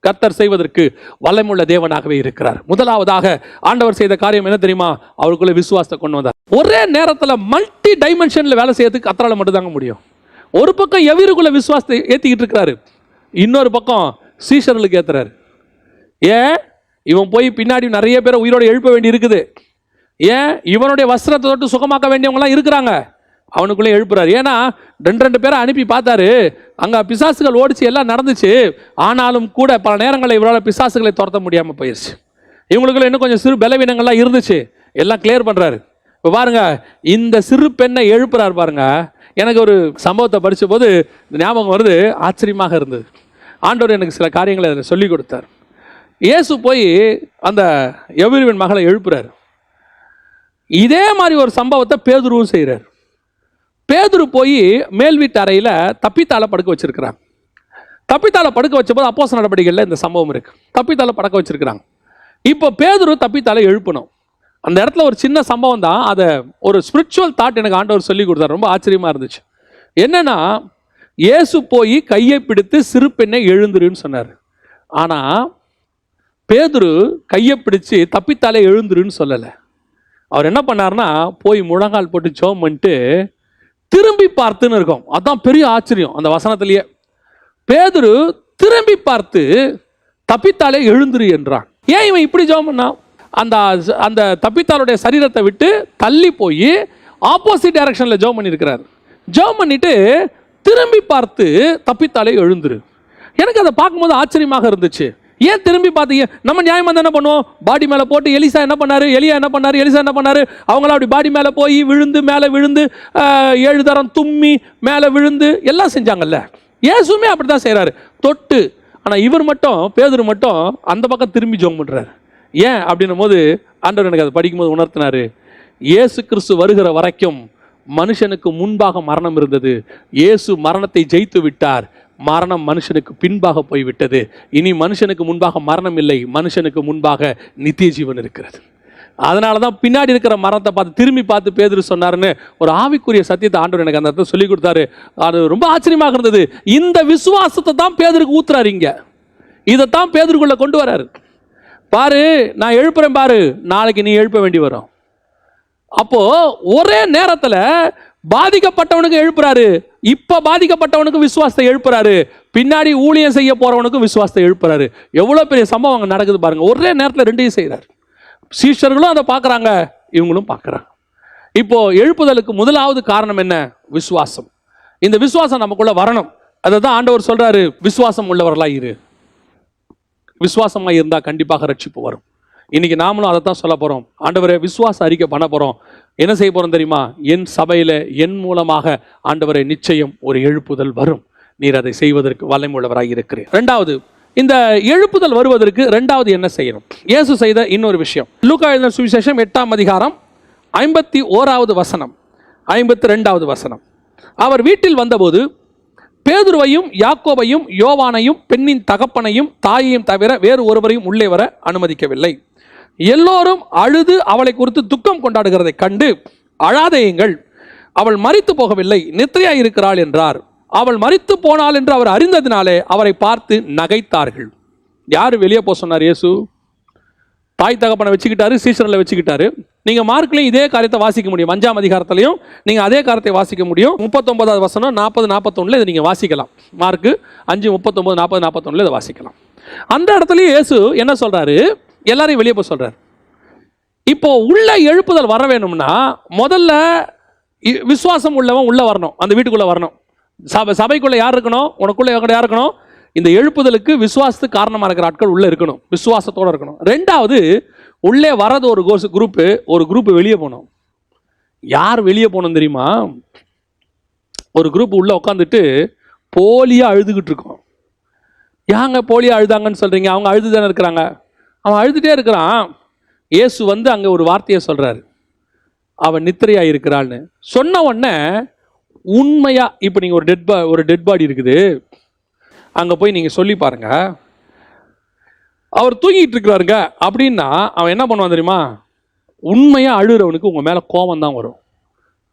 கர்த்தர் செய்வதற்கு வல்லமையுள்ள தேவனாகவே இருக்கிறார். முதலாவதாக ஆண்டவர் செய்த காரியம் என்ன தெரியுமா? அவருக்குள்ள விசுவாசத்தை கொண்டு வந்தார். ஒரே நேரத்தில் மல்டி டைமென்ஷன்ல வேலை செய்யறதுக்கு கர்த்தரால மட்டும் தாங்க முடியும். ஒரு பக்கம் எவருக்குள்ள விசுவாசத்தை ஏத்திக்கிட்டு இருக்கிறாரு, இன்னொரு பக்கம் சீஷர்களுக்கு ஏத்துறாரு. ஏன்? இவன் போய் பின்னாடி நிறைய பேரை உயிரோடு எழுப்ப வேண்டி இருக்குது. ஏன்? இவனுடைய வஸ்திரத்தை தொட்டு சுகமாக்க வேண்டியவங்களாம் இருக்கிறாங்க, அவனுக்குள்ளே எழுப்புறாரு. ஏன்னா 2 பேரை அனுப்பி பார்த்தாரு, அங்கே பிசாசுகள் ஓடிச்சு, எல்லாம் நடந்துச்சு. ஆனாலும் கூட பல நேரங்களில் இவரால் பிசாசுகளை துரத்த முடியாமல் போயிடுச்சு. இவங்களுக்குள்ள இன்னும் கொஞ்சம் சிறு பலவீனங்கள்லாம் இருந்துச்சு, எல்லாம் கிளியர் பண்ணுறாரு. இப்போ பாருங்க, இந்த சிறு பெண்ணை எழுப்புறாரு பாருங்க. எனக்கு ஒரு சம்பவத்தை படித்த போது ஞாபகம் வருது, ஆச்சரியமாக இருந்தது. ஆண்டவர் எனக்கு சில காரியங்களை அதில் சொல்லி கொடுத்தார். இயேசு போய் அந்த எவருவின் மகளை எழுப்புறாரு. இதே மாதிரி ஒரு சம்பவத்தை பேதுருவும் செய்கிறார். பேதுரு போய் மேல் வீட்டு அறையில் தப்பித்தால படுக்க வச்சிருக்கிறாங்க. தப்பித்தால படுக்க வச்ச போது அப்போஸ்தலர் நடவடிக்கைகளில் இந்த சம்பவம் இருக்கு. தப்பித்தால படுக்க வச்சிருக்கிறாங்க. இப்போ பேதுரு தப்பித்தால எழுப்பணும். அந்த இடத்துல ஒரு சின்ன சம்பவம் தான், அதை ஒரு ஸ்பிரிச்சுவல் தாட் எனக்கு ஆண்டவர் சொல்லி கொடுத்தார். ரொம்ப ஆச்சரியமா இருந்துச்சு. என்னன்னா, இயேசு போய் கையை பிடித்து சிறு பெண்ணை எழுந்துருன்னு சொன்னார். ஆனா பேதுரு கையை பிடிச்சு தப்பித்தாலே எழுந்துருன்னு சொல்லலை. அவர் என்ன பண்ணார்னா, போய் முழங்கால் போட்டு ஜெபம் பண்ணிட்டு திரும்பி பார்த்துன்னு இருக்கும். அதான் பெரிய ஆச்சரியம் அந்த வசனத்திலேயே. பேதுரு திரும்பி பார்த்து தப்பித்தாலே எழுந்துரு என்றான். ஏன் இவன் இப்படி ஜெபம் பண்ணா? அந்த அந்த தப்பித்தாளுடைய சரீரத்தை விட்டு தள்ளி போய் ஆப்போசிட் டைரக்ஷன்ல ஜெபம் பண்ணியிருக்கிறார். ஜெபம் பண்ணிட்டு திரும்பி பார்த்து தப்பித்தாலே எழுந்துரு. எனக்கு அதை பார்க்கும்போது ஆச்சரியமாக இருந்துச்சு. ஏன் திரும்பி பார்த்தீங்க? நம்ம நியாயம் வந்து என்ன பண்ணுவோம்? பாடி மேலே போட்டு எலியா என்ன பண்ணாரு? எலிசா என்ன பண்ணாரு? அவங்களாம் அப்படி பாடி மேலே போய் விழுந்து, மேலே விழுந்து 7 தரம் தும்மி மேலே விழுந்து எல்லாம் செஞ்சாங்கல்ல. இயேசுமே அப்படி தான் செய்கிறாரு, தொட்டு. ஆனால் இவர் மட்டும், பேதுரு மட்டும் அந்த பக்கம் திரும்பி ஜெபம் பண்ணுறாரு. ஏன் அப்படின்னும் போது ஆண்டவர் எனக்கு அதை படிக்கும்போது உணர்த்தினாரு, இயேசு கிறிஸ்து வருகிற வரைக்கும் மனுஷனுக்கு முன்பாக மரணம் இருந்தது. இயேசு மரணத்தை ஜெயித்து விட்டார். மரணம் மனுஷனுக்கு பின்பாக போய்விட்டது. இனி மனுஷனுக்கு முன்பாக மரணம் இல்லை, மனுஷனுக்கு முன்பாக நித்திய ஜீவன் இருக்கிறது. அதனால தான் பின்னாடி இருக்கிற மரணத்தை பார்த்து திரும்பி பார்த்து பேதுரு சொன்னாருன்னு ஒரு ஆவிக்குரிய சத்தியத்தை ஆண்டவர் எனக்கு அந்த இடத்துல சொல்லி கொடுத்தாரு. அது ரொம்ப ஆச்சரியமாக இருந்தது. இந்த விசுவாசத்தை தான் பேதுருக்கு ஊத்துறாரு. இங்க இதைத்தான் பேதுருக்குள்ள கொண்டு வராரு. பாரு, நான் எழுப்புறேன் பாரு, நாளைக்கு நீ எழுப்ப வேண்டி வரும். அப்போ ஒரே நேரத்தில் பாதிக்கப்பட்டவனுக்கு எழுப்புறாரு, இப்ப பாதிக்கப்பட்டவனுக்கு விசுவாசத்தை எழுப்புறாரு, பின்னாடி ஊழியம் செய்ய போறவனுக்கு விசுவாசத்தை எழுப்புறாரு. எவ்வளவு பெரிய சம்பவம் நடக்குது பாருங்க. ஒரே நேரத்தில் ரெண்டையும் செய்யறாரு. சீஷர்களும் அதை பார்க்கறாங்க, இவங்களும் பார்க்கறாங்க. இப்போ எழுப்புதலுக்கு முதலாவது காரணம் என்ன? விசுவாசம். இந்த விசுவாசம் நமக்குள்ள வரணும். அதை தான் ஆண்டவர் சொல்றாரு, விசுவாசம் உள்ளவர்களா இரு. விசுவாசமா இருந்தா கண்டிப்பாக ரட்சிப்பு வரும். இன்னைக்கு நாமளும் அதை தான் சொல்ல போறோம். ஆண்டவரே, விசுவாச அறிக்கை பண்ண போறோம். என்ன செய்ய போறோம் தெரியுமா? என் சபையில என் மூலமாக ஆண்டவரே நிச்சயம் ஒரு எழுப்புதல் வரும். நீர் அதை செய்வதற்கு வல்லமையுள்ளவராக இருக்கிறீர். ரெண்டாவது, இந்த எழுப்புதல் வருவதற்கு ரெண்டாவது என்ன செய்யணும்? இயேசு செய்த இன்னொரு விஷயம். லூக்கா எழுதின சுவிசேஷம் 8ஆம் அதிகாரம் 51வது வசனம், 52வது வசனம். அவர் வீட்டில் வந்தபோது பேதுருவையும் யாக்கோபையும் யோவானையும் பெண்ணின் தகப்பனையும் தாயையும் தவிர வேறு ஒருவரையும் உள்ளே வர அனுமதிக்கவில்லை. எல்லோரும் அழுது அவளை குறித்து துக்கம் கொண்டாடுகிறதை கண்டு, அழாதேயுங்கள், அவள் மரித்து போகவில்லை, நித்திரையாய் இருக்கிறாள் என்றார். அவள் மரித்து போனாள் என்று அவர் அறிந்ததினாலே அவரை பார்த்து நகைத்தார்கள். யாரு வெளியே போக சொன்னார்? இயேசு. தாய் தகப்பனை வச்சுக்கிட்டாரு, சீஷர்களை வச்சுக்கிட்டாரு. நீங்க மார்க்லையும் இதே காரியத்தை வாசிக்க முடியும். 5ஆம் அதிகாரத்திலையும் நீங்க அதே காரியத்தை வாசிக்க முடியும். 39வது வசனம் 40, 41 இதை நீங்க வாசிக்கலாம். மார்க் 5, 39, 40, 41 இதை வாசிக்கலாம். அந்த இடத்துலயும் இயேசு என்ன சொல்றாரு? எல்லாரையும் வெளியே போக சொல்றாரு. இப்போ உள்ள எழுப்புதல் வர வேணும்னா முதல்ல விசுவாசம் உள்ளவன் உள்ள வரணும், அந்த வீட்டுக்குள்ள வரணும். சபைக்குள்ள யார் இருக்கணும்? உனக்குள்ள யார் இருக்கணும்? இந்த எழுப்புதலுக்கு விசுவாசத்துக்கு காரணமாக இருக்கிற ஆட்கள் உள்ள இருக்கணும், விசுவாசத்தோட இருக்கணும். ரெண்டாவது, உள்ளே வரது ஒரு குரூப் வெளியே போகணும். யார் வெளியே போகணும் தெரியுமா? ஒரு குரூப் உள்ள உட்காந்துட்டு போலியா அழுதுகிட்டு இருக்கோம். யாங்க போலியா அழுதாங்கன்னு சொல்றீங்க? அவங்க அழுது தானே இருக்கிறாங்க. அவன் அழுதுட்டே இருக்கிறான். இயேசு வந்து அங்க ஒரு வார்த்தையை சொல்றாரு, அவன் நித்திரையா இருக்கிறான்னு சொன்ன உடனே உண்மையா, இப்போ நீங்க ஒரு டெட் பாடி இருக்குது, அங்க போய் நீங்க சொல்லி பாருங்க, அவர் தூங்கிட்டு இருக்கிறாருங்க அப்படின்னா அவன் என்ன பண்ணுவான் தெரியுமா? உண்மையா அழுகிறவனுக்கு உங்க மேல கோபம் தான் வரும்.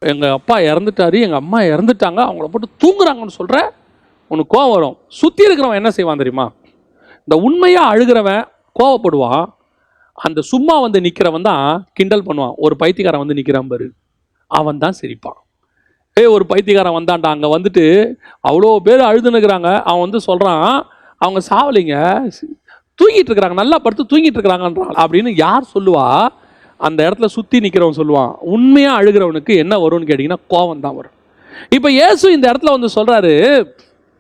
எங்க அப்பா இறந்துட்டாரு, எங்க அம்மா இறந்துட்டாங்க, அவங்கள போட்டு தூங்குறாங்கன்னு சொல்ற, உனக்கு கோபம் வரும். சுத்தி இருக்கிறவன் என்ன செய்வான் தெரியுமா? இந்த உண்மையா அழுகிறவன் கோவப்படுவான். அந்த சும்மா வந்து நிக்கிறவன் தான் கிண்டல் பண்ணுவான். ஒரு பைத்தியக்காரன் வந்து நிக்கிறான் பாரு, அவன் தான் சிரிப்பான். ஒரு பைத்தியக்காரன் வந்தான்டா, அங்கே வந்துட்டு அவ்வளோ பேர் அழுதுனுக்குறாங்க, அவன் வந்து சொல்கிறான், அவங்க சாவலிங்க, தூங்கிட்டு இருக்கிறாங்க, நல்லா படுத்து தூங்கிட்டு இருக்கிறாங்கன்றான் அப்படின்னு யார் சொல்லுவா? அந்த இடத்துல சுற்றி நிற்கிறவன் சொல்லுவான். உண்மையாக அழுகிறவனுக்கு என்ன வரும்னு கேட்டிங்கன்னா கோபம் தான் வரும். இப்போ இயேசு இந்த இடத்துல வந்து சொல்கிறாரு,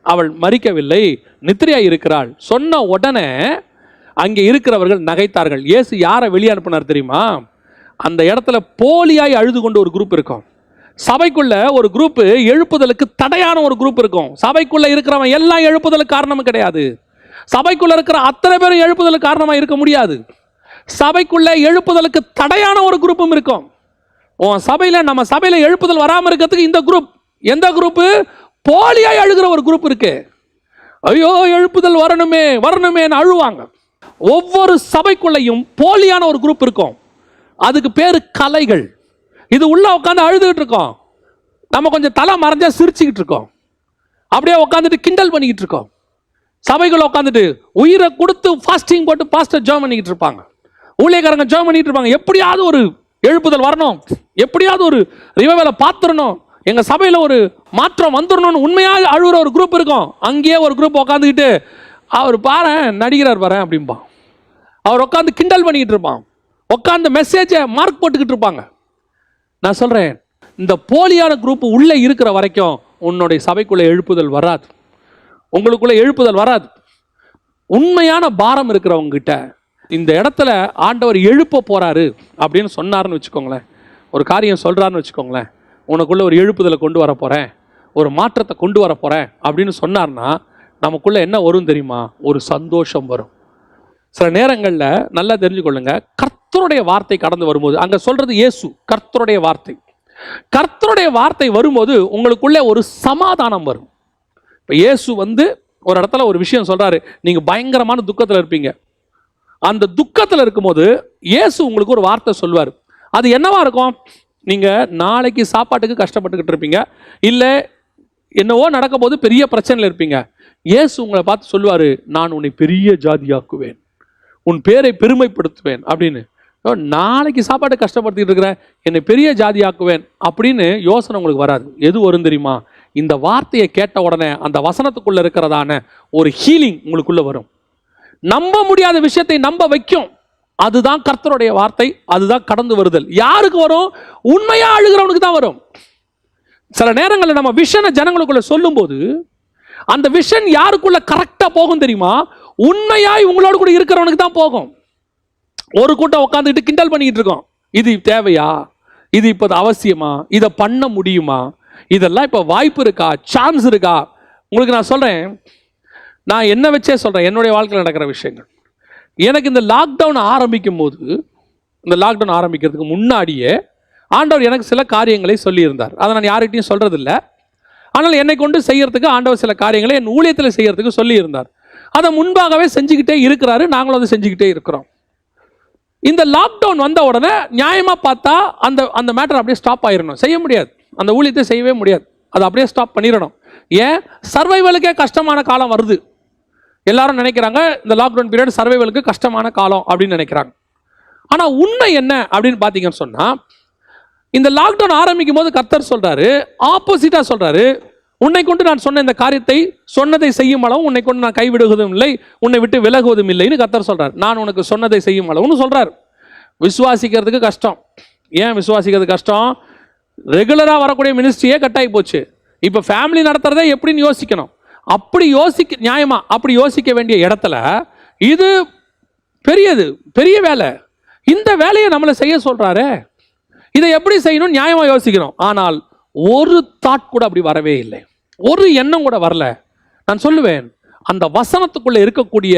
அவள் மரிக்கவில்லை, நித்திரையாக இருக்கிறாள். சொன்ன உடனே அங்கே இருக்கிறவர்கள் நகைத்தார்கள். இயேசு யாரை வெளியே அனுப்பினார் தெரியுமா? அந்த இடத்துல போலியாய் அழுது கொண்டு ஒரு குரூப் இருக்கும். சபைக்குள்ள ஒரு குரூப் எழுப்புதலுக்கு தடையான ஒரு குரூப் இருக்கும். சபைக்குள்ள இருக்கிறவன் எல்லாம் எழுப்புதலுக்கு காரணமும் கிடையாது. சபைக்குள்ள இருக்கிற அத்தனை பேரும் எழுப்புதலுக்கு காரணமா இருக்க முடியாது. சபைக்குள்ள எழுப்புதலுக்கு தடையான ஒரு குரூப்பும் இருக்கும். உன் சபையில, நம்ம சபையில எழுப்புதல் வராம இருக்கிறதுக்கு இந்த குரூப், எந்த குரூப்? போலியாய் அழுகிற ஒரு குரூப் இருக்கு. ஐயோ எழுப்புதல் வரணுமே வரணுமேன்னு அழுவாங்க. ஒவ்வொரு சபைக்குள்ளையும் போலியான ஒரு குரூப் இருக்கும். அதுக்கு பேரு கலைகள். இது உள்ள உட்காந்து அழுதுகிட்டு இருக்கோம், நம்ம கொஞ்சம் தலை மறைஞ்சா சிரிச்சுக்கிட்டு இருக்கோம், அப்படியே உட்காந்துட்டு கிண்டல் பண்ணிக்கிட்டு இருக்கோம். சபைக்குள்ள உட்காந்துட்டு உயிரை கொடுத்து ஃபாஸ்டிங் போட்டு பாஸ்டர் ஜெபம் பண்ணிக்கிட்டு இருப்பாங்க, ஊழியக்காரங்க ஜெபம் பண்ணிட்டு இருப்பாங்க. எப்படியாவது ஒரு எழுப்புதல் வரணும், எப்படியாவது ஒரு ரிவைவலை பார்த்துடணும், எங்க சபையில ஒரு மாற்றம் வந்துடணும்னு உண்மையாக அழுகிற ஒரு குரூப் இருக்கும். அங்கேயே ஒரு குரூப் உட்காந்துக்கிட்டு, அவர் பாரு நடிக்கிறார் பாரு அப்படிம்பான். அவர் உட்காந்து கிண்டல் பண்ணிக்கிட்டு இருப்பான், உட்காந்து மெசேஜை மார்க் போட்டுக்கிட்டு இருப்பாங்க. நான் சொல்றேன், இந்த போலியான குரூப் உள்ள இருக்கிற வரைக்கும் உன்னுடைய சபைக்குள்ள எழுப்புதல் வராது, உங்களுக்குள்ள எழுப்புதல் வராது. உண்மையான பாரம் இருக்கிறவங்க கிட்ட இந்த இடத்துல ஆண்டவர் எழுப்ப போறாரு அப்படின்னு சொன்னார்னு வச்சுக்கோங்களேன், ஒரு காரியம் சொல்றாருன்னு வச்சுக்கோங்களேன், உனக்குள்ள ஒரு எழுப்புதலை கொண்டு வர போறேன், ஒரு மாற்றத்தை கொண்டு வர போறேன் அப்படின்னு சொன்னார்னா நமக்குள்ள என்ன வரும் தெரியுமா? ஒரு சந்தோஷம் வரும். சில நேரங்கள்ல நல்லா தெரிஞ்சுக்கொள்ளுங்க, கர்த்தருடைய வார்த்தை கடந்து வரும்போது, அங்க சொல்றது இயேசு, கர்த்தருடைய வார்த்தை. கர்த்தருடைய வார்த்தை வரும்போது உங்களுக்குள்ளே ஒரு சமாதானம் வரும். இப்ப இயேசு வந்து ஒரு இடத்துல ஒரு விஷயம் சொல்றாரு, நீங்க பயங்கரமான துக்கத்துல இருப்பீங்க. அந்த துக்கத்துல இருக்கும்போது இயேசு உங்களுக்கு ஒரு வார்த்தை சொல்வார். அது என்னவா இருக்கும்? நீங்க நாளைக்கு சாப்பாட்டுக்கு கஷ்டப்பட்டுக்கிட்டு இருப்பீங்க, இல்ல என்னவோ நடக்க போது பெரிய பிரச்சனையில் இருப்பீங்க. இயேசு உங்களை பார்த்து சொல்லுவாரு, நான் உன்னை பெரிய ஜாதியாக்குவேன், உன் பேரை பெருமைப்படுத்துவேன் அப்படின்னு. நாளைக்கு சாப்பாடு கஷ்டப்படுத்திட்டு இருக்கிறேன், என்னை பெரிய ஜாதியாக்குவேன் அப்படின்னு யோசனை உங்களுக்கு வராது. எது வரும் தெரியுமா? இந்த வார்த்தையை கேட்ட உடனே அந்த வசனத்துக்குள்ள இருக்கிறதான ஒரு ஹீலிங் உங்களுக்குள்ள வரும். நம்ப முடியாத விஷயத்தை நம்ப வைக்கும். அதுதான் கர்த்தருடைய வார்த்தை, அதுதான் கடந்து வருதல். யாருக்கு வரும்? உண்மையா அழுகிறவனுக்கு தான் வரும். சில நேரங்களில் நம்ம விஷனை ஜனங்களுக்குள்ள சொல்லும் போது அந்த விஷன் யாருக்குள்ள கரெக்டா போகும் தெரியுமா? உண்மையாய் உங்களோட கூட இருக்கிறவனுக்கு தான் போகும். ஒரு கூட்டம் உட்காந்துட்டு கிண்டல் பண்ணிட்டு இருக்கோம், இது தேவையா, இது இப்ப அவசியமா, இதை பண்ண முடியுமா, இதெல்லாம் இப்ப வாய்ப்பு இருக்கா, சான்ஸ் இருக்கா? உங்களுக்கு நான் சொல்றேன், நான் என்ன வச்சே சொல்றேன், என்னுடைய வாழ்க்கையில் நடக்கிற விஷயங்கள். எனக்கு இந்த லாக்டவுன் ஆரம்பிக்கும் போது, இந்த லாக்டவுன் ஆரம்பிக்கிறதுக்கு முன்னாடியே ஆண்டவர் எனக்கு சில காரியங்களை சொல்லியிருந்தார். அதை நான் யார்கிட்டையும் சொல்றதில்லை. ஆனால் என்னை கொண்டு செய்யறதுக்கு ஆண்டவர் சில காரியங்களை என் ஊழியத்தில் செய்யறதுக்கு சொல்லியிருந்தார். அதை முன்பாகவே செஞ்சுக்கிட்டே இருக்கிறாரு, நாங்களும் அதை செஞ்சுக்கிட்டே இருக்கிறோம். இந்த லாக்டவுன் வந்த உடனே நியாயமா பார்த்தா அந்த அந்த மேட்டர் அப்படியே ஸ்டாப் ஆயிடணும். செய்ய முடியாது, அந்த ஊழியத்தை செய்யவே முடியாது, அதை அப்படியே ஸ்டாப் பண்ணிடணும். ஏன்? சர்வைவலுக்கே கஷ்டமான காலம் வருது. எல்லாரும் நினைக்கிறாங்க இந்த லாக்டவுன் பீரியட் சர்வைவலுக்கு கஷ்டமான காலம் அப்படின்னு நினைக்கிறாங்க. ஆனால் உண்மை என்ன அப்படின்னு பார்த்தீங்கன்னு சொன்னால், இந்த லாக்டவுன் ஆரம்பிக்கும் போது கர்த்தர் சொல்றாரு, ஆப்போசிட்டா சொல்றாரு, உன்னை கொண்டு நான் சொன்ன இந்த காரியத்தை சொன்னதை செய்யும் அளவும் உன்னை கொண்டு நான் கைவிடுவதும் இல்லை, உன்னை விட்டு விலகுவதும் இல்லைன்னு கர்த்தர் சொல்றாரு. நான் உனக்கு சொன்னதை செய்யும் அளவுன்னு சொல்றாரு. விசுவாசிக்கிறதுக்கு கஷ்டம். ஏன் விசுவாசிக்கிறது கஷ்டம்? ரெகுலரா வரக்கூடிய மினிஸ்ட்ரியே கட்டாயி போச்சு. இப்போ ஃபேமிலி நடத்துறதே எப்படின்னு யோசிக்கணும். அப்படி யோசிக்க நியாயமா அப்படி யோசிக்க வேண்டிய இடத்துல இது பெரியது, பெரிய வேலை. இந்த வேலையை நம்மளை செய்ய சொல்றாரு, இதை எப்படி செய்யணும் நியாயமா யோசிக்கணும். ஆனால் ஒரு தாட் கூட அப்படி வரவே இல்லை, ஒரு எண்ணம் கூட வரல. நான் சொல்லுவேன், அந்த வசனத்துக்குள்ள இருக்கக்கூடிய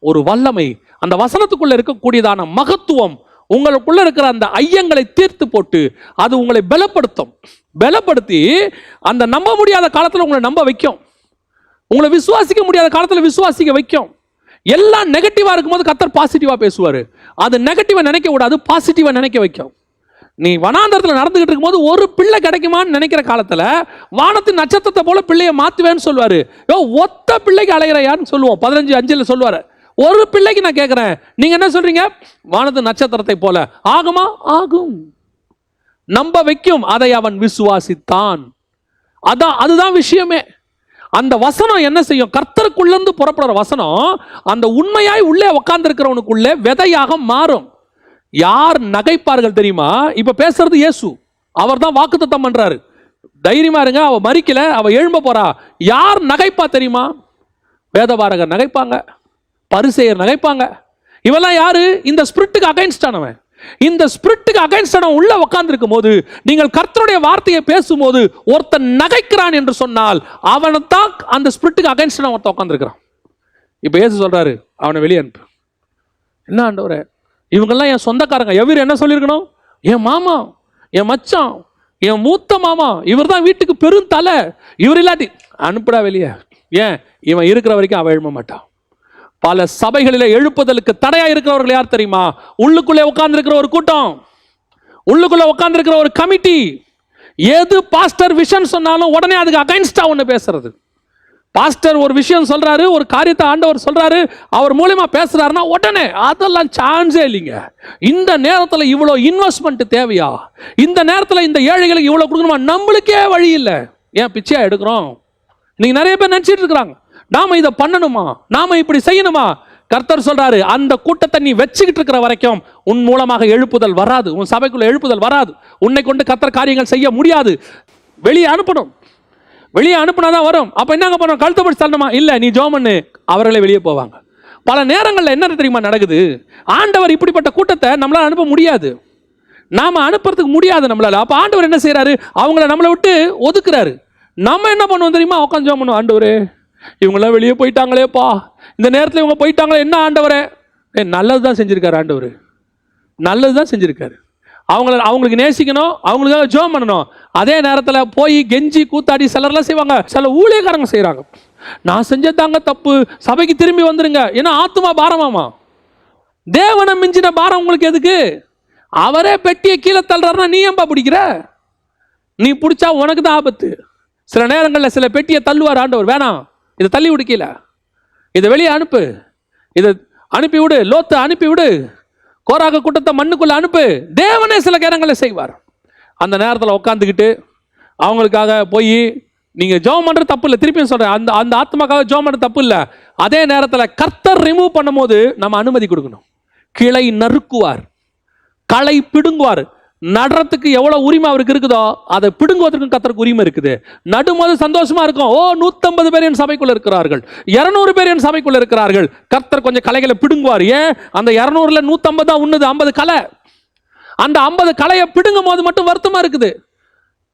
ஒரு வல்லமை, அந்த வசனத்துக்குள்ள இருக்கக்கூடியதான மகத்துவம் உங்களுக்குள்ள இருக்கிற அந்த ஐயங்களை தீர்த்து போட்டு அது உங்களை பலப்படுத்தும். பலப்படுத்தி அந்த நம்ப முடியாத காலத்தில் உங்களை நம்ப வைக்கும், உங்களை விசுவாசிக்க முடியாத காலத்தில் விசுவாசிக்க வைக்கும். எல்லாம் நெகட்டிவா இருக்கும்போது கர்த்தர் பாசிட்டிவா பேசுவாரு. அது நெகட்டிவா நினைக்க கூடாது, பாசிட்டிவா நினைக்க வைக்கும். நீ வனாந்தரத்தில் நடந்துகிட்டு இருக்கும்போது ஒரு பிள்ளை கிடைக்குமான்னு நினைக்கிற காலத்தில் வானத்தின் நட்சத்திரத்தை போல பிள்ளையை மாற்றுவேன்னு சொல்லுவாரு. ஒத்த பிள்ளைக்கு அலைகிறையான்னு சொல்லுவோம், 15:5 சொல்லுவாரு. ஒரு பிள்ளைக்கு நான் கேட்கிறேன், நீங்க என்ன சொல்றீங்க? வானத்தின் நட்சத்திரத்தை போல ஆகுமா? ஆகும். நம்ப வைக்கும். அதை அவன் விசுவாசித்தான். அதுதான் விஷயமே. அந்த வசனம் என்ன செய்யும்? கர்த்தருக்குள்ள இருந்து புறப்படுற வசனம் அந்த உண்மையாய் உள்ளே உட்கார்ந்து இருக்கிறவனுக்குள்ளே விதையாக மாறும். யார் நகைப்பார்கள் தெரியுமா? இப்ப பேசுறது இயேசு, அவர் தான் வாக்குத்தத்தம் பண்றாரு. தைரியமா இருங்க, அவ மரிக்கல, அவ எழும்ப போறா. யார் நகைப்பா தெரியுமா? வேதபாரகர் நகைப்பாங்க, பரிசேயர் நகைப்பாங்க. இவெல்லாம் யாரு? இந்த ஸ்பிரிட்டுக்கு அகைன்ஸ்டானவன். இந்த ஸ்பிரிட்டுக்கு அகைன்ஸ்டானவன் உள்ள உட்கார்ந்து இருக்கும் போது, நீங்கள் கர்த்தருடைய வார்த்தையை பேசும்போது ஒருத்தன் நகைக்கிறான் என்று சொன்னால் அவனை தான் அந்த ஸ்பிரிட்டுக்கு அகைன்ஸ்டான ஒருத்தன் உட்கார்ந்து இருக்கிறான். இப்ப இயேசு சொல்றாரு, அவனை வெளியே அனுப்பு. என்ன ஆண்டவரே, இவங்கெல்லாம் என் சொந்தக்காரங்க. எவர் என்ன சொல்லியிருக்கணும்? என் மாமா, என் மச்சான், என் மூத்த மாமா, இவர் தான் வீட்டுக்கு பெரும் தலை. இவர் இல்லாட்டி அனுப்புடா வெளியே. ஏன்? இவன் இருக்கிற வரைக்கும் அவன் எழும்ப மாட்டான். பல சபைகளில் எழுப்புதலுக்கு தடையா இருக்கிறவர்கள் யார் தெரியுமா? உள்ளுக்குள்ளே உட்கார்ந்து இருக்கிற ஒரு கூட்டம், உள்ளுக்குள்ள உட்கார்ந்து இருக்கிற ஒரு கமிட்டி. எது பாஸ்டர் விஷன் சொன்னாலும் உடனே அதுக்கு அகைன்ஸ்டா ஒன்று பேசுறது. பாஸ்டர் ஒரு விஷயம் சொல்றாரு, ஒரு காரியத்தை ஆண்டவர் சொல்றாரு, அவர் மூலமா பேசுறாருன்னா உடனே அதெல்லாம் சான்ஸே இல்லைங்க. இந்த நேரத்தில் இவ்வளோ இன்வெஸ்ட்மெண்ட் தேவையா? இந்த நேரத்தில் இந்த ஏழைகளுக்கு இவ்வளோ கொடுக்கணுமா? நம்மளுக்கே வழி இல்லை. ஏன் பிச்சையா எடுக்கிறோம்? இன்னைக்கு நிறைய பேர் நினைச்சிட்டு இருக்கிறாங்க, நாம இதை பண்ணணுமா, நாம இப்படி செய்யணுமா? கர்த்தர் சொல்றாரு, அந்த கூட்டத்தை நீ வச்சுக்கிட்டு இருக்கிற வரைக்கும் உன் மூலமாக எழுப்புதல் வராது, உன் சபைக்குள்ள எழுப்புதல் வராது. உன்னை கொண்டு கர்த்தர் காரியங்கள் செய்ய முடியாது. வெளியே அனுப்பணும். வெளியே அனுப்புனாதான் வரும். அப்ப என்னங்க பண்ணணும்? கழுத்தை பிடிச்சு தள்ளணுமா? இல்ல, நீ ஜெபம் பண்ணு, அவர்களே வெளியே போவாங்க. பல நேரங்களில் என்ன தெரியுமா நடக்குது? ஆண்டவர் இப்படிப்பட்ட கூட்டத்தை நம்மளால அனுப்ப முடியாது, நாம அனுப்புறதுக்கு முடியாது நம்மளால. அப்ப ஆண்டவர் என்ன செய்யறாரு? அவங்கள நம்மளை விட்டு ஒதுக்குறாரு. நம்ம என்ன பண்ணுவோம் தெரியுமா? உட்காந்து ஜெபம் பண்ணுவோம். ஆண்டவரே, இவங்களாம் வெளியே போயிட்டாங்களேப்பா, இந்த நேரத்தில் இவங்க போயிட்டாங்களே, என்ன ஆண்டவரே? நல்லது தான் செஞ்சிருக்காரு ஆண்டவர், நல்லது தான் செஞ்சிருக்காரு. அவங்களுக்கு நேசிக்கணும், அவங்களுக்காக ஜெபம் பண்ணணும். அதே நேரத்தில் போய் கெஞ்சி கூத்தாடி சிலர்லாம் செய்வாங்க, சில ஊழியக்காரங்க செய்கிறாங்க. நான் செஞ்சதாங்க தப்பு, சபைக்கு திரும்பி வந்துருங்க. ஏன்னா ஆத்மா பாரமாமா, தேவனை மிஞ்சின பாரம் உங்களுக்கு எதுக்கு? அவரே பெட்டியை கீழே தள்ளுறாருன்னா நீ ஏன்பா பிடிக்கிற? நீ பிடிச்சா உனக்கு தான் ஆபத்து. சில நேரங்களில் சில பெட்டியை தள்ளுவார் ஆண்டவர், வேணாம் இதை தள்ளி விடுக்கல, இதை வெளியே அனுப்பு, இதை அனுப்பி விடு, லோத்தை அனுப்பி விடு, கோராக கூட்டத்தை மண்ணுக்குள்ள அனுப்பு. தேவனே சில நேரங்களில் செய்வார். அந்த நேரத்தில் உட்காந்துக்கிட்டு அவங்களுக்காக போய் நீங்கள் ஜெபம் பண்ணுறது தப்பு இல்லை, திருப்பியும் சொல்கிறேன், அந்த ஆத்மாக்காக ஜெபம் பண்ணுறது தப்பு இல்லை. அதே நேரத்தில் கர்த்தர் ரிமூவ் பண்ணும் போது நம்ம அனுமதி கொடுக்கணும். கிளை நறுக்குவார், களை பிடுங்குவார். நடுறதுக்கு எவ்வளோ உரிமை அவருக்கு இருக்குதோ அதை பிடுங்குவதற்கும் கர்த்தருக்கு உரிமை இருக்குது. நடும்போது சந்தோஷமா இருக்கும், ஓ 150 பேர் என் சபைக்குள்ள இருக்கிறார்கள், 200 பேர் என் சபைக்குள்ள இருக்கிறார்கள். கர்த்தர் கொஞ்சம் கலைகளை பிடுங்குவார். ஏன்? அந்த 200ல் 150 தான் உண்ணுது, 50 கலை. அந்த 50 கலையை பிடுங்கும் போது மட்டும் வருத்தமா இருக்குது.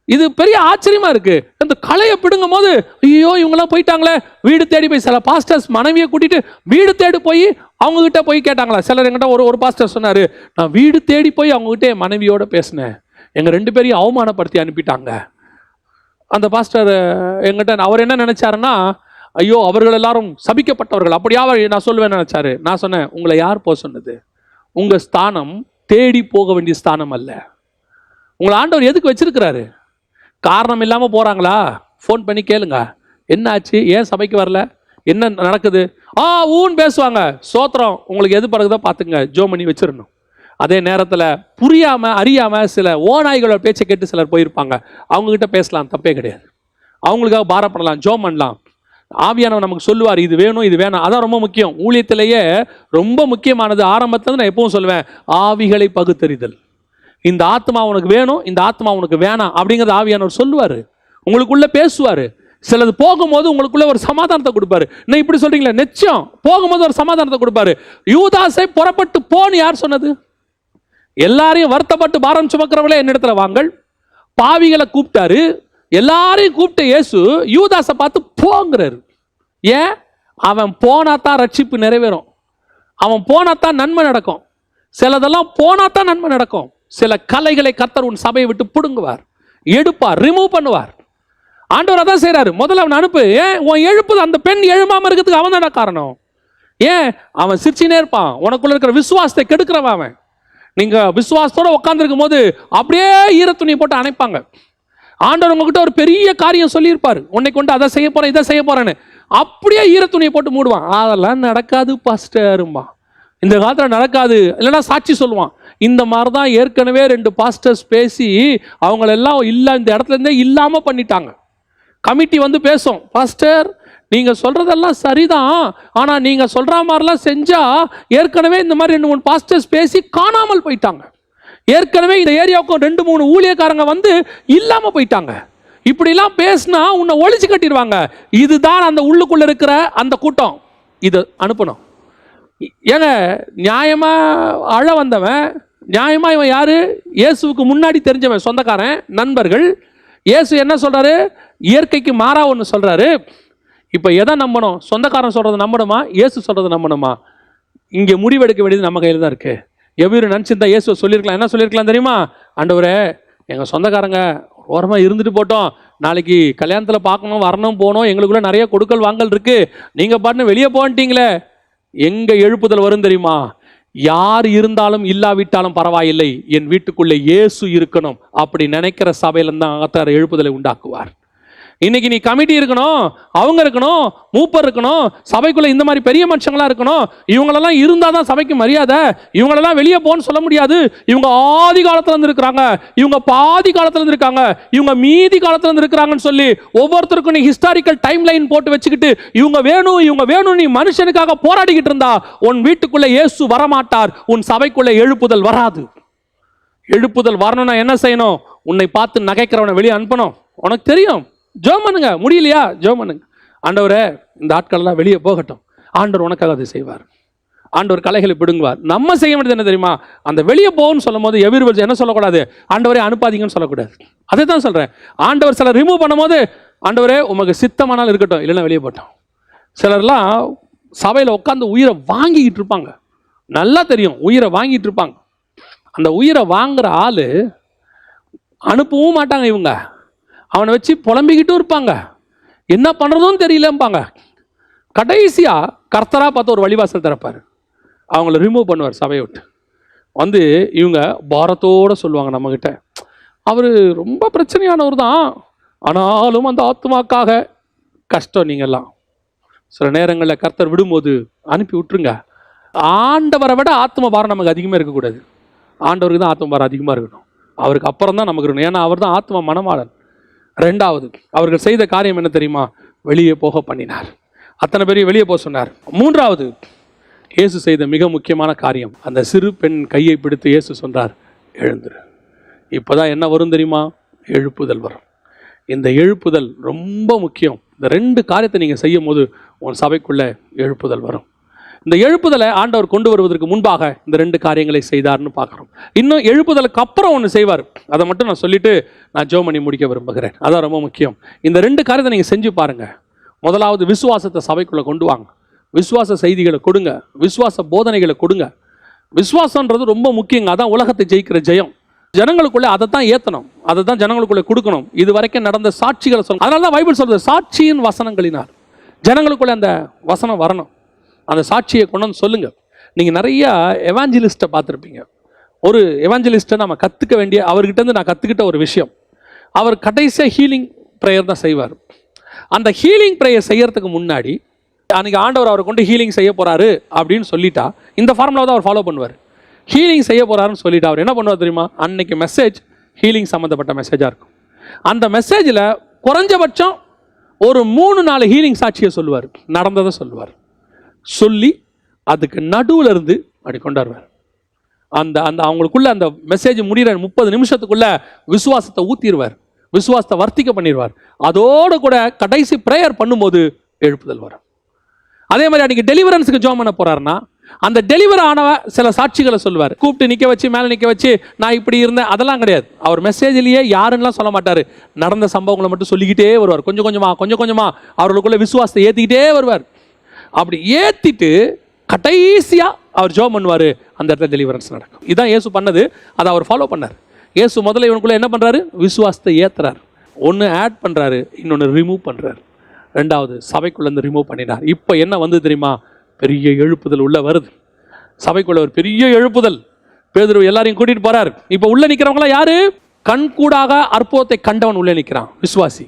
இது பெரிய ஆச்சரியமா இருக்கு. அந்த கலையை பிடுங்கும் போது ஐயோ இவங்கெல்லாம் போயிட்டாங்களே, வீடு தேடி போய் சில பாஸ்டர்ஸ் மனைவியை கூட்டிட்டு வீடு தேடி போய் அவங்க கிட்ட போய் கேட்டாங்களா. சிலர் எங்கிட்ட ஒரு பாஸ்டர் சொன்னாரு, நான் வீடு தேடி போய் அவங்க கிட்ட என் மனைவியோட பேசினேன், எங்க 2 பேரையும் அவமானப்படுத்தி அனுப்பிட்டாங்க. அந்த பாஸ்டர் எங்கிட்ட அவர் என்ன நினைச்சாருன்னா, ஐயோ அவர்கள் எல்லாரும் சபிக்கப்பட்டவர்கள், அப்படியாவது நான் சொல்லுவேன் நினைச்சாரு. நான் சொன்னேன், உங்களை யார் போக சொன்னது? உங்க ஸ்தானம் தேடி போக வேண்டிய ஸ்தானம் அல்ல. உங்களை ஆண்டவர் எதுக்கு வச்சிருக்கிறாரு? காரணம் இல்லாமல் போகிறாங்களா? ஃபோன் பண்ணி கேளுங்க, என்ன ஆச்சு, ஏன் சபைக்கு வரல, என்ன நடக்குது, ஊன்னு பேசுவாங்க. சோத்திரம், உங்களுக்கு எது பிறகுதோ பார்த்துங்க, ஜோ பண்ணி வச்சிடணும். அதே நேரத்தில் புரியாமல் அறியாமல் சில ஓநாய்களோட பேச்சை கேட்டு சிலர் போயிருப்பாங்க, அவங்ககிட்ட பேசலாம், தப்பே கிடையாது. அவங்களுக்காக பாரப்படலாம், ஜோ பண்ணலாம். ஆவியானவர் நமக்கு சொல்லுவார், இது வேணும் இது வேணாம். அதான் ரொம்ப முக்கியம். ஊழியத்திலேயே ரொம்ப முக்கியமானது, ஆரம்பத்தில் நான் எப்பவும் சொல்லுவேன், ஆவிகளை பகுத்தறிதல். இந்த ஆத்மா உனக்கு வேணும், இந்த ஆத்மா உனக்கு வேணாம் அப்படிங்கிறது ஆவியானவர் சொல்லுவார், உங்களுக்குள்ள பேசுவார். சிலது போகும்போது உங்களுக்குள்ள ஒரு சமாதானத்தை கொடுப்பாரு. நான் இப்படி சொல்றீங்களா, நிச்சயம் போகும்போது ஒரு சமாதானத்தை கொடுப்பாரு. யூதாசை புறப்பட்டு போன்னு யார் சொன்னது? எல்லாரையும் வருத்தப்பட்டு பாரம் சுமக்கிறவங்களே என்னிடத்துல வாங்கள், பாவிகளை கூப்பிட்டாரு. எல்லாரையும் கூப்பிட்ட இயேசு யூதாசை பார்த்து போங்கிறாரு. ஏன்? அவன் போனாதான் ரட்சிப்பு நிறைவேறும், அவன் போனாதான் நன்மை நடக்கும். சிலதெல்லாம் போனாதான் நன்மை நடக்கும். சில கலைகளை கர்த்தர் உன் சபையை விட்டு பிடுங்குவார், எடுப்பார், ரிமூவ் பண்ணுவார். ஆண்டவர் அதான் செய்யறாரு. முதல்ல அவன் அனுப்பு. ஏன்? உன் எழுப்புது அந்த பெண் எழுமாம இருக்கிறதுக்கு அவன் தானே காரணம். ஏன்? அவன் சிரிச்சினே இருப்பான், உனக்குள்ள இருக்கிற விசுவாசத்தை கெடுக்கிறவன் அவன். நீங்க விசுவாசத்தோட உட்காந்துருக்கும் போது அப்படியே ஈரத்துணியை போட்டு அணைப்பாங்க. ஆண்டவர் உங்ககிட்ட ஒரு பெரிய காரியம் சொல்லியிருப்பாரு, உன்னை கொண்டு அதை செய்ய போறேன் இதை செய்ய போறேன்னு, அப்படியே ஈரத்துணியை போட்டு மூடுவான். அதெல்லாம் நடக்காது பாஸ்டரும்பா, இந்த காலத்தில் நடக்காது, இல்லைன்னா சாட்சி சொல்லுவான். இந்த மாதிரி தான் ஏற்கனவே 2 பாஸ்டர்ஸ் பேசி அவங்களெல்லாம் இல்லை, இந்த இடத்துல இருந்தே இல்லாமல் பண்ணிட்டாங்க. கமிட்டி வந்து பேசும், பாஸ்டர் நீங்கள் சொல்கிறதெல்லாம் சரிதான், ஆனால் நீங்கள் சொல்கிற மாதிரிலாம் செஞ்சால் ஏற்கனவே இந்த மாதிரி 2-3 பாஸ்டர்ஸ் பேசி காணாமல் போயிட்டாங்க. ஏற்கனவே இந்த ஏரியாவுக்கும் 2-3 ஊழியக்காரங்க வந்து இல்லாமல் போயிட்டாங்க. இப்படிலாம் பேசினா உன்னை ஒழிச்சு கட்டிடுவாங்க. இதுதான் அந்த உள்ளுக்குள்ளே இருக்கிற அந்த கூட்டம். இது அனுப்பணும். ஏங்க நியாயமா அழ வந்தவன், நியாயமா இவன் யாரு? இயேசுவுக்கு முன்னாடி தெரிஞ்சவன், சொந்தக்காரன், நண்பர்கள். இயேசு என்ன சொல்றாரு? இயற்கைக்கு மாறா ஒன்று சொல்றாரு. இப்போ எதை நம்பணும்? சொந்தக்காரன் சொல்றதை நம்பணுமா, இயேசு சொல்றதை நம்பணுமா? இங்கே முடிவெடுக்க வேண்டியது நம்ம கையில் தான் இருக்கு. எவ்வளவு நினச்சிருந்தா இயேசு சொல்லியிருக்கலாம். என்ன சொல்லியிருக்கலாம் தெரியுமா? ஆண்டவரே, எங்கள் சொந்தக்காரங்க ஓரமாக இருந்துட்டு போட்டோம், நாளைக்கு கல்யாணத்தில் பார்க்கணும், வரணும், போகணும், எங்களுக்குள்ள நிறைய கொடுக்கல் வாங்கல் இருக்கு, நீங்கள் பாட்டுன்னு வெளியே போன்ட்டீங்களே. எங்க எழுப்புதல் வரும் தெரியுமா? யார் இருந்தாலும் இல்லாவிட்டாலும் பரவாயில்லை, என் வீட்டுக்குள்ளே இயேசு இருக்கணும் அப்படி நினைக்கிற சபையில தான் எழுப்புதலை உண்டாக்குவார். இன்னைக்கு நீ கமிட்டி இருக்கணும், அவங்க இருக்கணும், மூப்பர் இருக்கணும், சபைக்குள்ள இந்த மாதிரி பெரிய மனுஷங்களா இருக்கணும். இவங்களெல்லாம் இருந்தால் தான் சபைக்கு மரியாதை. இவங்களெல்லாம் வெளியே போன்னு சொல்ல முடியாது. இவங்க ஆதி காலத்துல இருந்து இருக்கிறாங்க, இவங்க பாதி காலத்துல இருந்து இருக்காங்க, இவங்க மீதி காலத்துல இருந்து இருக்கிறாங்கன்னு சொல்லி ஒவ்வொருத்தருக்கும் நீ ஹிஸ்டாரிக்கல் டைம் லைன் போட்டு வச்சுக்கிட்டு இவங்க வேணும் இவங்க வேணும் நீ மனுஷனுக்காக போராடிக்கிட்டு இருந்தா உன் வீட்டுக்குள்ள இயேசு வரமாட்டார், உன் சபைக்குள்ள எழுப்புதல் வராது. எழுப்புதல் வரணும்னா என்ன செய்யணும்? உன்னை பார்த்து நகைக்கிறவனை வெளியே அனுப்பணும். உனக்கு தெரியும், ஜெபம் பண்ணுங்க, முடியலையா ஜெபம் பண்ணுங்க. ஆண்டவரே, இந்த ஆட்களெல்லாம் வெளியே போகட்டும், ஆண்டவர் உனக்காக அதை செய்வார். ஆண்டவர் கலைகளை பிடுங்குவார். நம்ம செய்ய வேண்டியது என்ன தெரியுமா? அந்த வெளியே போகும்னு சொல்லும் போது எவ்விரு என்ன சொல்லக்கூடாது? ஆண்டவரே அனுப்பாதீங்கன்னு சொல்லக்கூடாது. அதை தான் சொல்கிறேன். ஆண்டவர் சிலர் ரிமூவ் பண்ணும்போது, ஆண்டவரே உமக்கு சித்தமானால் இருக்கட்டும், இல்லைன்னா வெளியே போட்டோம். சிலர்லாம் சபையில் உட்காந்து உயிரை வாங்கிக்கிட்டு இருப்பாங்க. நல்லா தெரியும், உயிரை வாங்கிட்டு இருப்பாங்க. அந்த உயிரை வாங்குற ஆளு அனுப்பவும் மாட்டாங்க. இவங்க அவனை வச்சு புலம்பிக்கிட்டும் இருப்பாங்க, என்ன பண்ணுறதும் தெரியலம்பாங்க. கடைசியாக கர்த்தராக பார்த்து ஒரு வழிவாசல் திறப்பார், அவங்கள ரிமூவ் பண்ணுவார் சபையை விட்டு. வந்து இவங்க பாரத்தோடு சொல்லுவாங்க நம்மக்கிட்ட, அவர் ரொம்ப பிரச்சனையானவர் தான், ஆனாலும் அந்த ஆத்மாக்காக கஷ்டம். நீங்கள்லாம் சில நேரங்களில் கர்த்தர் விடும்போது அனுப்பி விட்டுருங்க. ஆண்டவரை விட ஆத்ம பாரம் நமக்கு அதிகமாக இருக்கக்கூடாது. ஆண்டவருக்கு தான் ஆத்ம பாரம் அதிகமாக இருக்கணும். அவருக்கு அப்புறம் தான் நமக்கு இருக்கணும். ஏன்னா அவர் தான் ஆத்ம மணவாளன். ரெண்டாவது, அவர்கள் செய்த காரியம் என்ன தெரியுமா? வெளியே போக பண்ணினார். அத்தனை பேரையும் வெளியே போக சொன்னார். மூன்றாவது, இயேசு செய்த மிக முக்கியமான காரியம், அந்த சிறு பெண் கையை பிடித்து இயேசு சொன்னார், எழுந்துரு. இப்போதான் என்ன வரும் தெரியுமா? எழுப்புதல் வரும். இந்த எழுப்புதல் ரொம்ப முக்கியம். இந்த ரெண்டு காரியத்தை நீங்கள் செய்யும் போது உன் சபைக்குள்ளே எழுப்புதல் வரும். இந்த எழுப்புதலை ஆண்டவர் கொண்டு வருவதற்கு முன்பாக இந்த ரெண்டு காரியங்களை செய்தார்னு பார்க்குறோம். இன்னும் எழுப்புதலுக்கு அப்புறம் ஒன்று செய்வார், அதை மட்டும் நான் சொல்லிவிட்டு நான் ஜெபம் பண்ணி முடிக்க விரும்புகிறேன். அதான் ரொம்ப முக்கியம். இந்த ரெண்டு காரியத்தை நீங்கள் செஞ்சு பாருங்கள். முதலாவது, விசுவாசத்தை சபைக்குள்ளே கொண்டு வாங்க. விசுவாச செய்திகளை கொடுங்க, விசுவாச போதனைகளை கொடுங்க. விசுவாசன்றது ரொம்ப முக்கியங்க. அதான் உலகத்தை ஜெயிக்கிற ஜெயம். ஜனங்களுக்குள்ளே அதை தான் ஏற்றணும், அதை தான் ஜனங்களுக்குள்ளே கொடுக்கணும். இது வரைக்கும் நடந்த சாட்சிகளை சொல்லணும். அதனால தான் பைபிள் சொல்றது, சாட்சியின் வசனங்களினார். ஜனங்களுக்குள்ளே அந்த வசனம் வரணும். அந்த சாட்சியை கொண்டு வந்து சொல்லுங்க. நீங்கள் நிறைய எவாஞ்சலிஸ்ட்டை பார்த்துருப்பீங்க. ஒரு எவாஞ்சலிஸ்ட்டை நம்ம கற்றுக்க வேண்டிய, அவர்கிட்டருந்து நான் கற்றுக்கிட்ட ஒரு விஷயம், அவர் கடைசியாக ஹீலிங் ப்ரேயர் தான் செய்வார். அந்த ஹீலிங் ப்ரேயர் செய்யறதுக்கு முன்னாடி, அன்றைக்கி ஆண்டவர் அவரை கொண்டு ஹீலிங் செய்ய போகிறாரு அப்படின்னு சொல்லிட்டா, இந்த ஃபார்முலா தான் அவர் ஃபாலோ பண்ணுவார். ஹீலிங் செய்ய போகிறாருன்னு சொல்லிட்டு அவர் என்ன பண்ணுவார் தெரியுமா? அன்னைக்கு மெசேஜ் ஹீலிங் சம்மந்தப்பட்ட மெசேஜாக இருக்கும். அந்த மெசேஜில் குறைஞ்சபட்சம் ஒரு 3-4 ஹீலிங் சாட்சியை சொல்லுவார், நடந்ததை சொல்லுவார். சொல்லி அதுக்கு நடுவில் இருந்து அப்படி கொண்டாடுவார். அந்த அந்த அவங்களுக்குள்ள அந்த மெசேஜ் முடிகிற 30 நிமிஷத்துக்குள்ள விசுவாசத்தை ஊற்றிடுவார், விசுவாசத்தை வர்த்திக்க பண்ணிடுவார். அதோடு கூட கடைசி ப்ரேயர் பண்ணும்போது எழுப்புதல் வரும். அதே மாதிரி அன்றைக்கி டெலிவரன்ஸுக்கு ஜெபம் பண்ண போகிறாருன்னா, அந்த டெலிவர் ஆனவ சில சாட்சிகளை சொல்லுவார். கூப்பிட்டு நிற்க வச்சு, மேலே நிற்க வச்சு, நான் இப்படி இருந்தேன், அதெல்லாம் கிடையாது. அவர் மெசேஜ்லேயே யாருன்னெலாம் சொல்ல மாட்டார், நடந்த சம்பவங்களை மட்டும் சொல்லிக்கிட்டே வருவார். கொஞ்சம் கொஞ்சமாக அவர்களுக்குள்ள விசுவாசத்தை ஏற்றிக்கிட்டே வருவார். அப்படி ஏற்றிட்டு கடைசியாக அவர் ஜெபம் பண்ணுவார், அந்த இடத்துல டெலிவரன்ஸ் நடக்கும். இதுதான் இயேசு பண்ணது, அதை அவர் ஃபாலோ பண்ணார். இயேசு முதல்ல இவனுக்குள்ளே என்ன பண்ணுறாரு? விசுவாசத்தை ஏற்றுறார். ஒன்று ஆட் பண்ணுறாரு, இன்னொன்று ரிமூவ் பண்ணுறாரு. ரெண்டாவது, சபைக்குள்ளேருந்து ரிமூவ் பண்ணினார். இப்போ என்ன வந்து தெரியுமா? பெரிய எழுப்புதல் உள்ள வருது. சபைக்குள்ள ஒரு பெரிய எழுப்புதல். பேதுரு எல்லாரையும் கூட்டிகிட்டு போகிறார். இப்போ உள்ளே நிற்கிறவங்களாம் யார்? கண்கூடாக அற்புதத்தை கண்டவன் உள்ளே நிற்கிறான், விசுவாசி.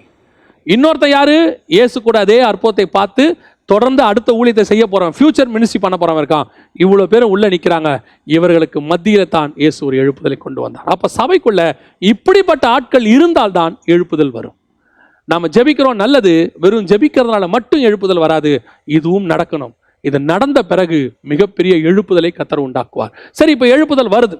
இன்னொருத்த யார்? இயேசு கூட அதே அற்புதத்தை பார்த்து தொடர்ந்து அடுத்த ஊழியத்தை செய்ய போகிறோம், ஃபியூச்சர் மினிஸ்ட்ரி பண்ண போகிறவன் இருக்கான். இவ்வளோ பேரும் உள்ளே நிற்கிறாங்க. இவர்களுக்கு மத்தியில் தான் இயேசு ஒரு எழுப்புதலை கொண்டு வந்தார். அப்போ சபைக்குள்ள இப்படிப்பட்ட ஆட்கள் இருந்தால்தான் எழுப்புதல் வரும். நாம் ஜெபிக்கிறோம், நல்லது. வெறும் ஜெபிக்கிறதுனால மட்டும் எழுப்புதல் வராது, இதுவும் நடக்கணும். இது நடந்த பிறகு மிகப்பெரிய எழுப்புதலை கர்த்தர் உண்டாக்குவார். சரி, இப்போ எழுப்புதல் வருது.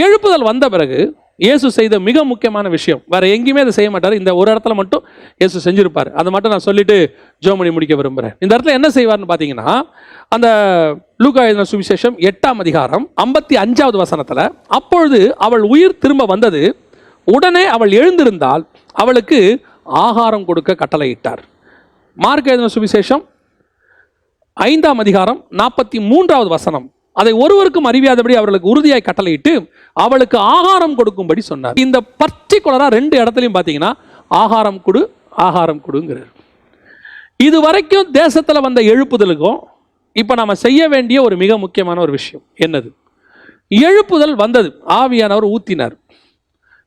எழுப்புதல் வந்த பிறகு இயேசு செய்த மிக முக்கியமான விஷயம், வேற எங்கேயுமே அதை செய்ய மாட்டார், இந்த ஒரு இடத்துல மட்டும் இயேசு செஞ்சிருப்பார். அதை மட்டும் நான் சொல்லிட்டு ஜெபம் பண்ணி முடிக்க விரும்புகிறேன். இந்த இடத்துல என்ன செய்வார்னு பார்த்தீங்கன்னா, அந்த லூக்கா எழுதின சுவிசேஷம் 8ஆம் அதிகாரம் 55வது வசனத்தில், அப்பொழுது அவள் உயிர் திரும்ப வந்தது, உடனே அவள் எழுந்திருந்தால் அவளுக்கு ஆகாரம் கொடுக்க கட்டளையிட்டார். மார்க் எழுதின சுவிசேஷம் 5ஆம் அதிகாரம் 43வது வசனம், அதை ஒருவருக்கும் அறிவியாதபடி அவர்களுக்கு உறுதியாய் கட்டளையிட்டு அவளுக்கு ஆகாரம் கொடுக்கும்படி சொன்னார். இந்த பர்டிகுலரா 2 இடத்துலையும் பார்த்தீங்கன்னா ஆகாரம் கொடு, ஆகாரம் கொடுங்கிறார். இது வரைக்கும் தேசத்தில் வந்த எழுப்புதலுக்கும் இப்போ நம்ம செய்ய வேண்டிய ஒரு மிக முக்கியமான ஒரு விஷயம் என்னது? எழுப்புதல் வந்தது, ஆவியானவர் ஊத்தினார்.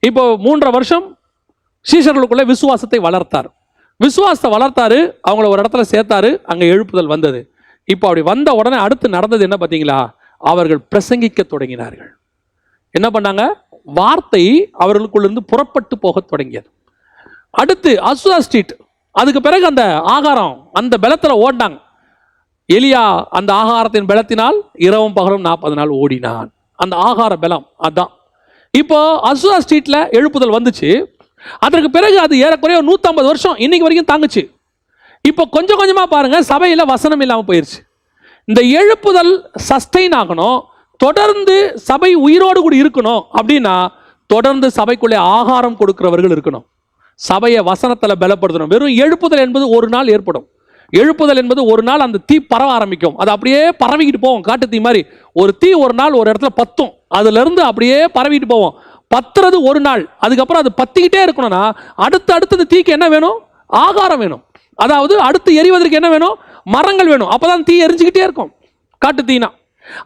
இப்போ 3.5 வருஷம் சீஷர்களுக்குள்ள விசுவாசத்தை வளர்த்தார். விசுவாசத்தை வளர்த்தாரு, அவங்கள ஒரு இடத்துல சேர்த்தாரு, அங்கே எழுப்புதல் வந்தது. இப்போ அப்படி வந்த உடனே அடுத்து நடந்தது என்ன பார்த்தீங்களா? அவர்கள் பிரசங்கிக்க தொடங்கினார்கள். என்ன பண்ணாங்க? வார்த்தை அவர்களுக்குள்ளிருந்து புறப்பட்டு போக தொடங்கியது. அடுத்து அசுதா ஸ்ட்ரீட், அதுக்கு பிறகு அந்த ஆகாரம், அந்த பலத்தில் ஓடினாங்க. எலியா அந்த ஆகாரத்தின் பலத்தினால் இரவும் பகலும் 40 நாள் ஓடினான். அந்த ஆகார பலம் அதான். இப்போ அசுதா ஸ்ட்ரீட்ல எழுப்புதல் வந்துச்சு. அதற்கு பிறகு அது ஏறக்குறைய 150 வருஷம் இன்னைக்கு வரைக்கும் தாங்குச்சு. இப்போ கொஞ்சம் கொஞ்சமாக பாருங்க, சபையில் வசனம் இல்லாமல் போயிடுச்சு. இந்த எழுப்புதல் சஸ்டெயின் ஆகணும், தொடர்ந்து சபை உயிரோடு கூட இருக்கணும் அப்படின்னா தொடர்ந்து சபைக்குள்ளே ஆகாரம் கொடுக்கிறவர்கள் இருக்கணும். சபையை வசனத்தில் பலப்படுத்தணும். வெறும் எழுப்புதல் என்பது ஒரு நாள் ஏற்படும். எழுப்புதல் என்பது ஒரு நாள் அந்த தீ பரவ ஆரம்பிக்கும். அது அப்படியே பரவிக்கிட்டு போவோம். காட்டு தீ மாதிரி ஒரு தீ ஒரு நாள் ஒரு இடத்துல பத்தும், அதுல இருந்து அப்படியே பரவிட்டு போவோம். பத்துறது ஒரு நாள், அதுக்கப்புறம் அது பத்திக்கிட்டே இருக்கணும்னா அடுத்து தீக்கு என்ன வேணும்? ஆகாரம் வேணும். அதாவது அடுத்து எரிவதற்கு என்ன வேணும்? மரங்கள் வேணும். அப்பதான் தீ எரிஞ்சுக்கிட்டே இருக்கும், காட்டு தீனா.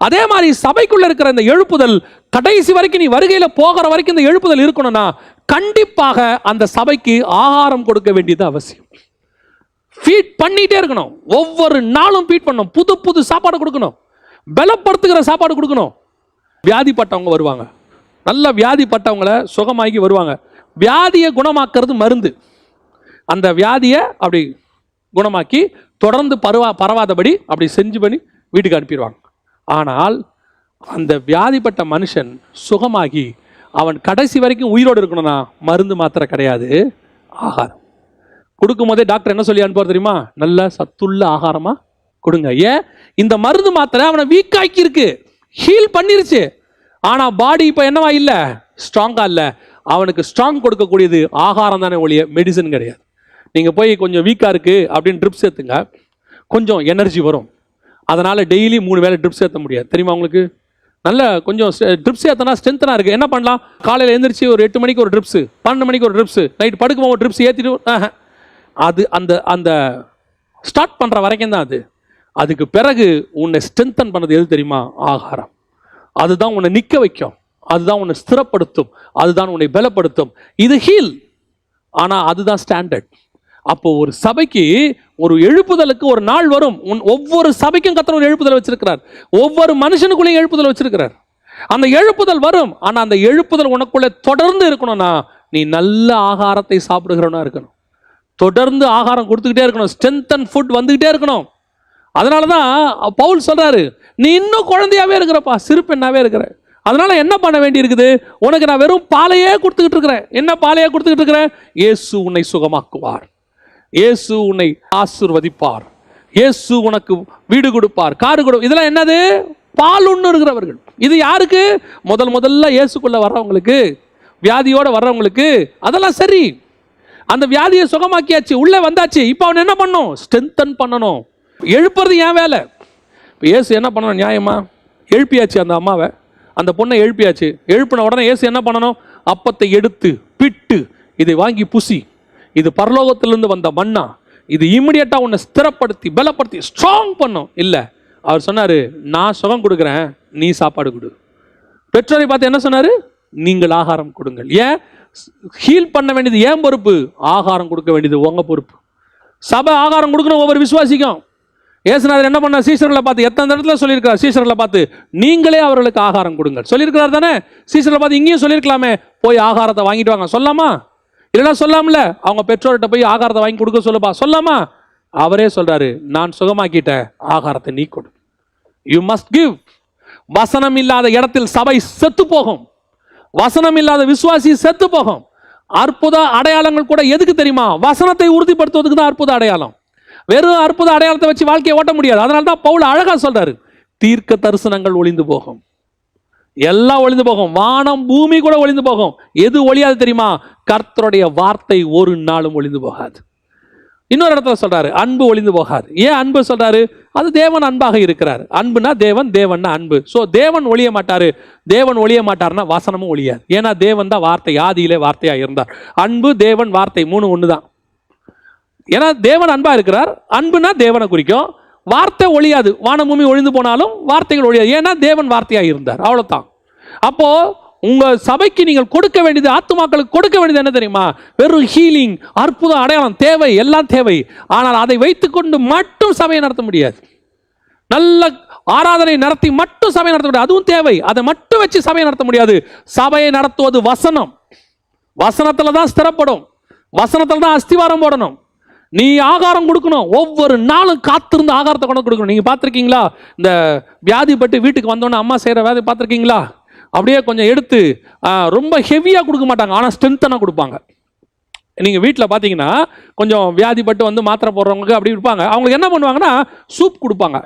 அதே மாதிரி சபைக்குள்ள இருக்கிற இந்த எழுப்புதல் கடைசி வரைக்கும், நீ வருகையில போகிற வரைக்கும் இந்த எழுப்புதல் இருக்கணும்னா கண்டிப்பாக அந்த சபைக்கு ஆகாரம் கொடுக்க வேண்டியது அவசியம். ஃபீட் பண்ணிட்டே இருக்கணும், ஒவ்வொரு நாளும் ஃபீட் பண்ணணும், புது புது சாப்பாடு கொடுக்கணும், பலப்படுத்துகிற சாப்பாடு கொடுக்கணும். வியாதிப்பட்டவங்க வருவாங்க, நல்ல வியாதிப்பட்டவங்களை சுகமாகி வருவாங்க. வியாதியை குணமாக்குறது மருந்து. அந்த வியாதியை அப்படி குணமாக்கி தொடர்ந்து பரவாதபடி அப்படி செஞ்சு பண்ணி வீட்டுக்கு அனுப்பிடுவாங்க. ஆனால் அந்த வியாதிப்பட்ட மனுஷன் சுகமாகி அவன் கடைசி வரைக்கும் உயிரோடு இருக்கணும்னா மருந்து மாத்திரை கிடையாது, ஆகாரம். கொடுக்கும் போதே டாக்டர் என்ன சொல்லி அனுப்புவார் தெரியுமா? நல்ல சத்துள்ள ஆகாரமா கொடுங்க. ஏன்? இந்த மருந்து மாத்திரை அவனை வீக்காக்கி இருக்கு, ஹீல் பண்ணிருச்சு. ஆனா பாடி இப்ப என்னவா இல்ல? ஸ்ட்ராங்கா இல்ல. அவனுக்கு ஸ்ட்ராங் கொடுக்கக்கூடியது ஆகாரம் தானே ஒழிய மெடிசன் கிடையாது. நீங்க போய் கொஞ்சம் வீக்கா இருக்கு அப்படின்னு ட்ரிப்ஸ் ஏத்துங்க, கொஞ்சம் எனர்ஜி வரும். அதனால டெய்லி 3 வேளை ட்ரிப்ஸ் ஏற்ற முடியாது, தெரியுமா உங்களுக்கு? நல்ல கொஞ்சம் ட்ரிப்ஸ் ஏற்றினா ஸ்ட்ரென்த்தனாக இருக்குது. என்ன பண்ணலாம்? காலையில் எழுந்திரிச்சு ஒரு 8 மணிக்கு ஒரு ட்ரிப்ஸு, 12 மணிக்கு ஒரு ட்ரிப்ஸு, நைட் படுக்கும்போது ஒரு ட்ரிப்ஸ் ஏற்றிட்டு அது அந்த அந்த ஸ்டார்ட் பண்ணுற வரைக்கும் தான் அது. அதுக்கு பிறகு உன்னை ஸ்ட்ரென்தன் பண்ணது எது தெரியுமா? ஆகாரம். அதுதான் உன்னை நிற்க வைக்கும், அதுதான் உன்னை ஸ்திரப்படுத்தும், அதுதான் உன்னை பலப்படுத்தும். இது ஹீல், ஆனால் அதுதான் ஸ்டாண்டர்ட். அப்போ ஒரு சபைக்கு ஒரு எழுப்புதலுக்கு ஒரு நாள் வரும். ஒவ்வொரு சபைக்கும் கர்த்தர் ஒரு எழுப்புதல் வச்சிருக்கிறார், ஒவ்வொரு மனுஷனுக்குள்ளேயும் எழுப்புதல் வச்சிருக்கிறார். அந்த எழுப்புதல் வரும். ஆனால் அந்த எழுப்புதல் உனக்குள்ளே தொடர்ந்து இருக்கணும்னா நீ நல்ல ஆகாரத்தை சாப்பிடுகிறவனா இருக்கணும், தொடர்ந்து ஆகாரம் கொடுத்துக்கிட்டே இருக்கணும், ஸ்ட்ரென்த் அண்ட் ஃபுட் வந்துகிட்டே இருக்கணும். அதனால தான் பவுல் சொல்றாரு, நீ இன்னும் குழந்தையாவே இருக்கிறப்பா, சிறு பெண்ணாவே இருக்கிற. அதனால என்ன பண்ண வேண்டி இருக்குது? உனக்கு நான் வெறும் பாலையே கொடுத்துக்கிட்டு இருக்கிறேன். என்ன பாலையே கொடுத்துக்கிட்டு இருக்கிறேன்? இயேசு உன்னை சுகமாக்குவார், இயேசு உன்னை ஆசீர்வதிப்பார், இயேசு உனக்கு வீடு கொடுப்பார், காரு கொடு. இதெல்லாம் என்னது? பால் உண்ணு இருக்கிறவர்கள். இது யாருக்கு? முதல்ல இயேசுக்குள்ள வர்றவங்களுக்கு, வியாதியோட வர்றவங்களுக்கு. அதெல்லாம் சரி, அந்த வியாதியை சுகமாக்கியாச்சு, உள்ளே வந்தாச்சு. இப்போ அவன் என்ன பண்ணணும்? ஸ்ட்ரென்தன் பண்ணணும். எழுப்புறது என் வேலை. இப்போ இயேசு என்ன பண்ணணும்? நியாயமா எழுப்பியாச்சு அந்த அம்மாவை, அந்த பொண்ணை எழுப்பியாச்சு. எழுப்பின உடனே இயேசு என்ன பண்ணணும்? அப்பத்தை எடுத்து பிட்டு, இதை வாங்கி புசி, இது பரலோகத்திலிருந்து வந்த மன்னா, இது இமிடியேட்டாக உன்னை ஸ்திரப்படுத்தி பலப்படுத்தி ஸ்ட்ராங் பண்ணும். இல்லை, அவர் சொன்னார், நான் சுகம் கொடுக்குறேன், நீ சாப்பாடு கொடு. பெற்றோரை பார்த்து என்ன சொன்னார்? நீங்கள் ஆகாரம் கொடுங்கள். ஏன்? ஹீல் பண்ண வேண்டியது ஏன் பொறுப்பு, ஆகாரம் கொடுக்க வேண்டியது உங்க பொறுப்பு. சபை ஆகாரம் கொடுக்கணும் ஒவ்வொரு விசுவாசிக்கும். இயேசுநாதர் என்ன பண்ண? சீஷர்களை பார்த்து எத்தனை இடத்துல சொல்லியிருக்கார்? சீஷர்களை பார்த்து நீங்களே அவர்களுக்கு ஆகாரம் கொடுங்கள் சொல்லியிருக்கிறார் தானே? சீஷர்களை பார்த்து இங்கேயும் சொல்லியிருக்கலாமே, போய் ஆகாரத்தை வாங்கிட்டு வாங்க சொல்லாமா? இல்லைன்னா சொல்லாமல அவங்க பெற்றோர்கிட்ட போய் ஆகாரத்தை வாங்கி கொடுக்க சொல்லுப்பா சொல்லாமா? அவரே சொல்றாரு, நான் சுகமாக்கிட்டேன், ஆகாரத்தை நீ கொடு. You must give. வசனம் இல்லாத இடத்தில் சபை செத்து போகும், வசனம் இல்லாத விசுவாசி செத்து போகும். அற்புத அடையாளங்கள் கூட எதுக்கு தெரியுமா? வசனத்தை உறுதிப்படுத்துவதற்கு தான் அற்புத அடையாளம். வெறும் அற்புத அடையாளத்தை வச்சு வாழ்க்கையை ஓட்ட முடியாது. அதனால தான் பவுல் அழகா சொல்றாரு, தீர்க்க தரிசனங்கள் ஒளிந்து போகும், எல்லாம் ஒளிந்து போகும், வானம் பூமி கூட ஒளிந்து போகும். எது ஒளியாது தெரியுமா? கர்த்தருடைய வார்த்தை ஒரு நாளும் ஒளிந்து போகாது. இன்னொரு இடத்துல சொல்றாரு, அன்பு ஒளிந்து போகாது. ஏன் அன்பு சொல்றாரு? அது தேவன் அன்பாக இருக்கிறார். அன்புனா தேவன், தேவன்னா அன்பு. ஸோ தேவன் ஒளிய மாட்டாரு. தேவன் ஒளிய மாட்டார்னா வசனமும் ஒளியாது. ஏன்னா தேவன் தான் வார்த்தை, ஆதியிலே வார்த்தையா இருந்தார். அன்பு, தேவன், வார்த்தை 3 ஒன்று தான். ஏன்னா தேவன் அன்பா இருக்கிறார், அன்புனா தேவனை குறிக்கும். வார்த்தை ஒளியாது, வானபூமி ஒளிந்து போனாலும் வார்த்தைகள் ஒளியாது. ஏன்னா தேவன் வார்த்தையா இருந்தார், அவ்வளவுதான். அப்போ உங்க சபைக்கு நீங்கள் கொடுக்க வேண்டியது, ஆத்துமாக்களுக்கு கொடுக்க வேண்டியது என்ன தெரியுமா? வெறும் ஹீலிங், அற்புத அடையாளம் தேவை, எல்லாம் தேவை. ஆனால் அதை வைத்துக்கொண்டு மட்டும் சபையை நடத்த முடியாது. நல்ல ஆராதனை நடத்தி மட்டும் சபையை நடத்த முடியாது, அதுவும் தேவை. அதை மட்டும் வச்சு சபையை நடத்த முடியாது. சபையை நடத்துவது வசனம், வசனத்துல தான் ஸ்திரப்படும், வசனத்துல தான் அஸ்திவாரம் போடணும். நீ ஆகாரம் கொடுக்கணும், ஒவ்வொரு நாளும் காத்திருந்து ஆகாரத்தை கொண்டு கொடுக்கணும். நீங்க பார்த்துருக்கீங்களா? இந்த வியாதிப்பட்டு வீட்டுக்கு வந்தோன்னே அம்மா செய்யற வியாதி பார்த்துருக்கீங்களா? அப்படியே கொஞ்சம் எடுத்து ரொம்ப ஹெவியாக கொடுக்க மாட்டாங்க, ஆனால் ஸ்ட்ரென்த்தனாக கொடுப்பாங்க. நீங்கள் வீட்டில் பார்த்தீங்கன்னா கொஞ்சம் வியாதிப்பட்டு வந்து மாத்திரை போடுறவங்களுக்கு அப்படி இருப்பாங்க. அவங்களுக்கு என்ன பண்ணுவாங்கன்னா சூப் கொடுப்பாங்க,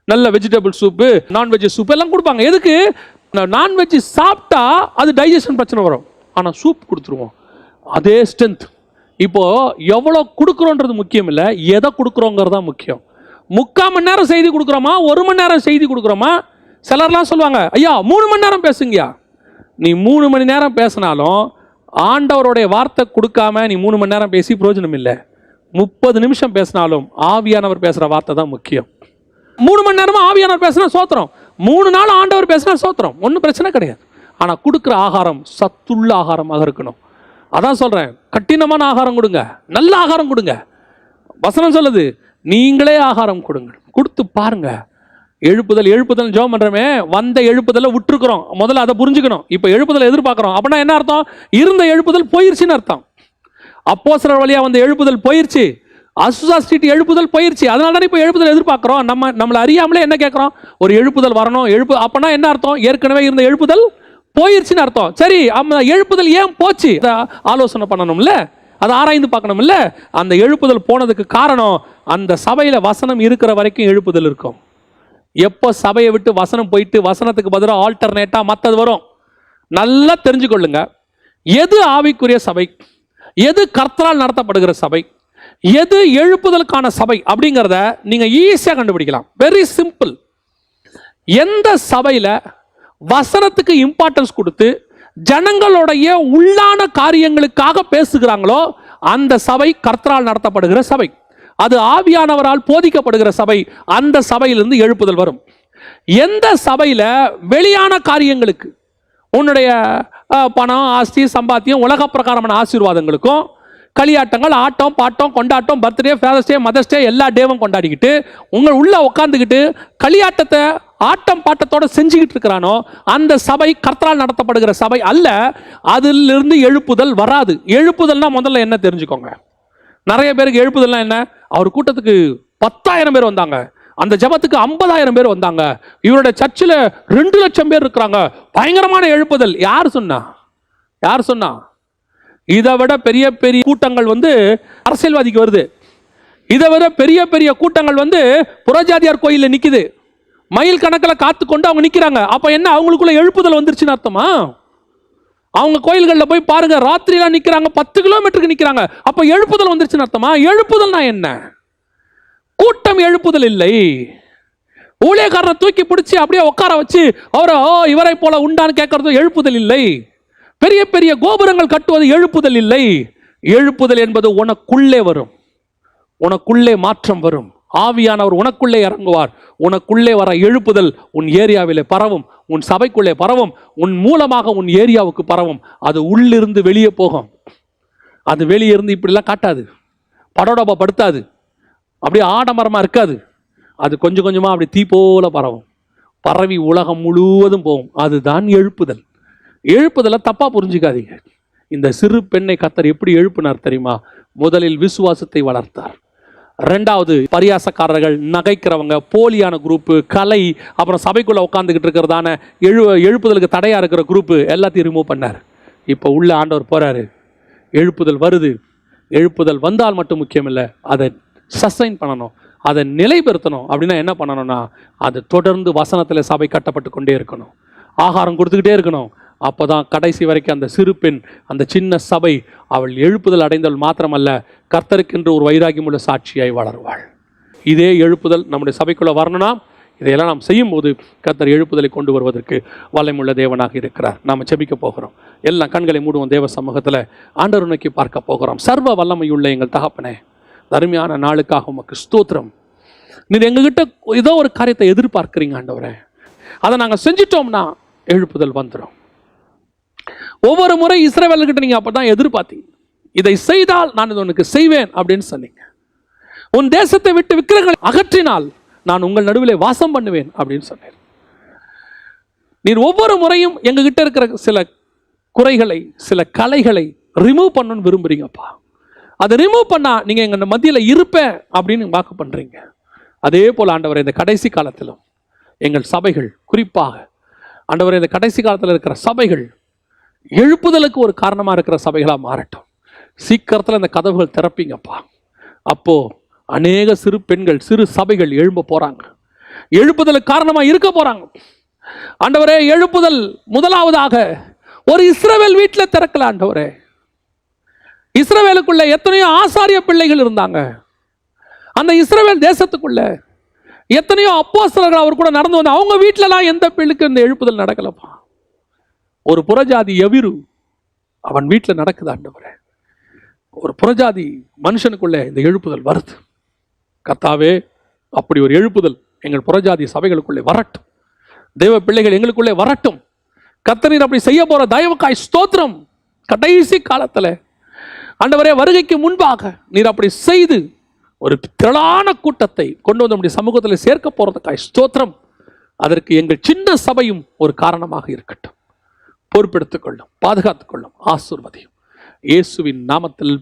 நல்ல வெஜிடபிள் சூப்பு, நான்வெஜ் சூப் எல்லாம் கொடுப்பாங்க. எதுக்கு? நான்வெஜ் சாப்பிட்டா அது டைஜஷன் பிரச்சனை வரும், ஆனால் சூப் கொடுத்துருவோம், அதே ஸ்ட்ரென்த். இப்போ எவ்வளோ கொடுக்குறோன்றது முக்கியம் இல்லை, எதை கொடுக்குறோங்கிறது தான் முக்கியம். 3/4 மணி நேரம் செய்தி கொடுக்குறோமா, 1 மணி நேரம் செய்தி கொடுக்குறோமா? சிலர்லாம் சொல்லுவாங்க, ஐயா 3 மணி நேரம் பேசுங்கயா. நீ 3 மணி நேரம் பேசினாலும் ஆண்டவருடைய வார்த்தை கொடுக்காம நீ 3 மணி நேரம் பேசி பிரயோஜனம் இல்லை. 30 நிமிஷம் பேசினாலும் ஆவியானவர் பேசுகிற வார்த்தை தான் முக்கியம். 3 மணி நேரமாக ஆவியானவர் பேசினா சோத்திரம், 3 நாள் ஆண்டவர் பேசினா சோத்திரம், ஒன்றும் பிரச்சனை கிடையாது. ஆனால் கொடுக்குற ஆகாரம் சத்துள்ள ஆகாரமாக இருக்கணும். அதான் சொல்கிறேன், கடினமான ஆகாரம் கொடுங்க, நல்ல ஆகாரம் கொடுங்க. வசனம் சொல்லுது, நீங்களே ஆகாரம் கொடுங்க, கொடுத்து பாருங்க. எழுப்புதல் எழுப்புதல் ஜெபம் பண்ணுறமே, வந்த எழுப்புதலை விட்டுருக்குறோம், முதல்ல அதை புரிஞ்சுக்கணும். இப்போ எழுப்புதல் எதிர்பார்க்குறோம் அப்படின்னா என்ன அர்த்தம்? இருந்த எழுப்புதல் போயிருச்சுன்னு அர்த்தம். அப்போஸ்தலர் வழியாக வந்த எழுப்புதல் போயிருச்சு, அசுசா ஸ்ட்ரீட் எழுப்புதல் போயிருச்சு. அதனால தான் இப்போ எழுப்புதல் எதிர்பார்க்குறோம். நம்மளை அறியாமலே என்ன கேட்குறோம்? ஒரு எழுப்புதல் வரணும். அப்போனா என்ன அர்த்தம்? ஏற்கனவே இருந்த எழுப்புதல் போயிருச்சுன்னு அர்த்தம். சரி, எழுப்புதல் ஏன் போச்சு ஆலோசனை பண்ணணும்ல, அதை ஆராய்ந்து பார்க்கணும்ல. அந்த எழுப்புதல் போனதுக்கு காரணம், அந்த சபையில் வசனம் இருக்கிற வரைக்கும் எழுப்புதல் இருக்கும். எப்போ சபையை விட்டு வசனம் போயிட்டு வசனத்துக்கு பதிலாக ஆல்டர்னேட்டாக மற்றது வரும். நல்லா தெரிஞ்சுக்கொள்ளுங்க, எது ஆவிக்குரிய சபை, எது கர்த்தரால் நடத்தப்படுகிற சபை, எது எழுப்புதலுக்கான சபை அப்படிங்கிறத நீங்கள் ஈஸியாக கண்டுபிடிக்கலாம். Very simple. எந்த சபையில் வசனத்துக்கு இம்பார்ட்டன்ஸ் கொடுத்து ஜனங்களுடைய உள்ளான காரியங்களுக்காக பேசுகிறாங்களோ அந்த சபை கர்த்தரால் நடத்தப்படுகிற சபை, அது ஆவியானவரால் போதிக்கப்படுகிற சபை. அந்த சபையிலிருந்து எழுப்புதல் வரும். எந்த சபையில் வெளியான காரியங்களுக்கு, உன்னுடைய பணம், ஆஸ்தி, சம்பாத்தியம், உலக பிரகாரமான ஆசீர்வாதங்களுக்கும், களியாட்டங்கள், ஆட்டம், பாட்டம், கொண்டாட்டம், பர்த்டே, ஃபேதர்ஸ் டே, மதர்ஸ் டே, எல்லா டேவும் கொண்டாடிக்கிட்டு உங்கள் உள்ள உட்காந்துக்கிட்டு களியாட்டத்தை ஆட்டம் பாட்டத்தோட செஞ்சுக்கிட்டு இருக்கிறானோ அந்த சபை கர்த்தரால் நடத்தப்படுகிற சபை அல்ல. அதிலிருந்து எழுப்புதல் வராது. எழுப்புதல்னா முதல்ல என்ன தெரிஞ்சுக்கோங்க. நிறைய பேருக்கு எழுப்புதல்னா என்ன? அவர் கூட்டத்துக்கு 10,000 பேர் வந்தாங்க, அந்த ஜபத்துக்கு 50,000 பேர் வந்தாங்க, இவருடைய சர்ச்சில் 2 லட்சம் பேர் இருக்கிறாங்க, பயங்கரமான எழுப்புதல். யார் சொன்னா? யார் சொன்னா? இதை விட பெரிய பெரிய கூட்டங்கள் அரசியல்வாதிக்கு வருது. இதை விட பெரிய பெரிய கூட்டங்கள் புறஜாதியார் கோயிலில் நிற்குது. மைல் கணக்கில் காத்து கொண்டு அவங்க நிற்கிறாங்க. அப்போ என்ன, அவங்களுக்குள்ள எழுப்புதல் வந்துருச்சுன்னு அர்த்தமா? அவங்க கோயில்களில் போய் பாருங்க, ராத்திரிலாம் நிற்கிறாங்க, 10 கிலோமீட்டருக்கு நிற்கிறாங்க. அப்போ எழுப்புதல் வந்துருச்சுன்னு அர்த்தமா? எழுப்புதல்னா என்ன? கூட்டம் எழுப்புதல் இல்லை. ஊழியக்காரரை தூக்கி பிடிச்சி அப்படியே உட்கார வச்சு அவரை இவரை போல உண்டான்னு கேட்கறது எழுப்புதல் இல்லை. பெரிய பெரிய கோபுரங்கள் கட்டுவது எழுப்புதல் இல்லை. எழுப்புதல் என்பது உனக்குள்ளே வரும், உனக்குள்ளே மாற்றம் வரும். ஆவியானவர் உனக்குள்ளே இறங்குவார். உனக்குள்ளே வர எழுப்புதல் உன் ஏரியாவிலே பரவும், உன் சபைக்குள்ளே பரவும், உன் மூலமாக உன் ஏரியாவுக்கு பரவும். அது உள்ளிருந்து வெளியே போகும். அது வெளியே இருந்து இப்படிலாம் காட்டாது, படோடப்பா படுத்தாது, அப்படியே ஆடம்பரமாக இருக்காது. அது கொஞ்சம் கொஞ்சமாக அப்படி தீ போல பரவும், பரவி உலகம் முழுவதும் போகும். அதுதான் எழுப்புதல். எழுப்புதலை தப்பாக புரிஞ்சுக்காதீங்க. இந்த சிறு பெண்ணை கர்த்தர் எப்படி எழுப்பினார் தெரியுமா? முதலில் விசுவாசத்தை வளர்த்தார். 2வது, பரியாசக்காரர்கள், நகைக்கிறவங்க, போலியான குரூப்பு, கலை, அப்புறம் சபைக்குள்ளே உட்காந்துக்கிட்டு இருக்கிறதான எழுப்புதலுக்கு தடையாக இருக்கிற குரூப்பு எல்லாத்தையும் ரிமூவ் பண்ணார். இப்போ உள்ள ஆண்டவர் போகிறாரு. எழுப்புதல் வருது. எழுப்புதல் வந்தால் மட்டும் முக்கியம் இல்லை, அதை சஸ்டைன் பண்ணணும், அதை நிலைப்படுத்தணும். அப்படின்னா என்ன பண்ணணும்னா, அது தொடர்ந்து வசனத்தில் சபை கட்டப்பட்டு கொண்டே இருக்கணும், ஆகாரம் கொடுத்துக்கிட்டே இருக்கணும். அப்போ தான் கடைசி வரைக்கும் அந்த சிறு பெண், அந்த சின்ன சபை, அவள் எழுப்புதல் அடைந்தவள் மாத்திரமல்ல, கர்த்தருக்கென்று ஒரு வைராகியமுள்ள சாட்சியாய் வளருவாள். இதே எழுப்புதல் நம்முடைய சபைக்குள்ளே வரணும்னா இதையெல்லாம் நாம் செய்யும்போது கர்த்தர் எழுப்புதலை கொண்டு வருவதற்கு வல்லமையுள்ள தேவனாக இருக்கிறார். நாம் செபிக்க போகிறோம். எல்லாம் கண்களை மூடுவோம். தேவ சமூகத்தில் ஆண்டவரை நோக்கி பார்க்க போகிறோம். சர்வ வல்லமையுள்ள எங்கள் தகப்பனே, அருமையான நாளுக்காக உமக்கு ஸ்தோத்திரம். நீர் எங்ககிட்ட ஏதோ ஒரு காரியத்தை எதிர்பார்க்குறீங்க ஆண்டவரே, அதை நாங்கள் செஞ்சிட்டோம்னா எழுப்புதல் வந்துடும். ஒவ்வொரு முறை இஸ்ரவேலர்கிட்ட நீங்கள் அப்போ தான் எதிர்பார்த்தீங்க, இதை செய்தால் நான் இது உனக்கு செய்வேன் அப்படின்னு சொன்னீங்க. உன் தேசத்தை விட்டு விக்கிரகங்களை அகற்றினால் நான் உங்கள் நடுவிலே வாசம் பண்ணுவேன் அப்படின்னு சொன்னேன். நீர் ஒவ்வொரு முறையும் எங்ககிட்ட இருக்கிற சில குறைகளை, சில கலைகளை ரிமூவ் பண்ணணும்னு விரும்புறீங்கப்பா. அதை ரிமூவ் பண்ணா நீங்க எங்க மத்தியில் இருப்பேன் அப்படின்னு வாக்கு பண்றீங்க. அதே போல் ஆண்டவரே, இந்த கடைசி காலத்திலும் எங்கள் சபைகள், குறிப்பாக ஆண்டவரே இந்த கடைசி காலத்தில் இருக்கிற சபைகள் எழுப்புதலுக்கு ஒரு காரணமாக இருக்கிற சபைகளாக மாறட்டும். சீக்கிரத்தில் இந்த கதவுகள் திறப்பீங்கப்பா. அப்போ அநேக சிறு பெண்கள், சிறு சபைகள் எழும்ப போறாங்க, எழுப்புதலுக்கு காரணமாக இருக்க போறாங்க. ஆண்டவரே, எழுப்புதல் முதலாவதாக ஒரு இஸ்ரவேல் வீட்டில் திறக்கல ஆண்டவரே. இஸ்ரவேலுக்குள்ள எத்தனையோ ஆசாரிய பிள்ளைகள் இருந்தாங்க. அந்த இஸ்ரவேல் தேசத்துக்குள்ள எத்தனையோ அப்போஸ்தலர்கள் அவர் கூட நடந்து வந்து அவங்க வீட்டிலலாம் எந்த பிள்ளைக்கு இந்த எழுப்புதல் நடக்கலப்பா. ஒரு புறஜாதி எவிரு அவன் வீட்டில் நடக்குது ஆண்டவரே. ஒரு புறஜாதி மனுஷனுக்குள்ள இந்த எழுப்புதல் வருது. கர்த்தாவே, அப்படி ஒரு எழுப்புதல் எங்கள் புறஜாதி சபைகளுக்குள்ளே வரட்டும். தேவ பிள்ளைகள் எங்களுக்குள்ளே வரட்டும். கர்த்தர் அப்படி செய்ய போற தயவுக்காய் ஸ்தோத்திரம். கடைசி காலத்தில் ஆண்டவரே, வருகைக்கு முன்பாக நீர் அப்படி செய்து ஒரு திரளான கூட்டத்தை கொண்டு வந்து நம்முடைய சமூகத்தில் சேர்க்க போறதுக்காய் ஸ்தோத்திரம். அதற்கு எங்கள் சின்ன சபையும் ஒரு காரணமாக இருக்கட்டும். பொறுப்பெடுத்துக் கொள்ளும், பாதுகாத்துக் கொள்ளும், ஆசீர்வதியும். இயேசுவின் நாமத்தில்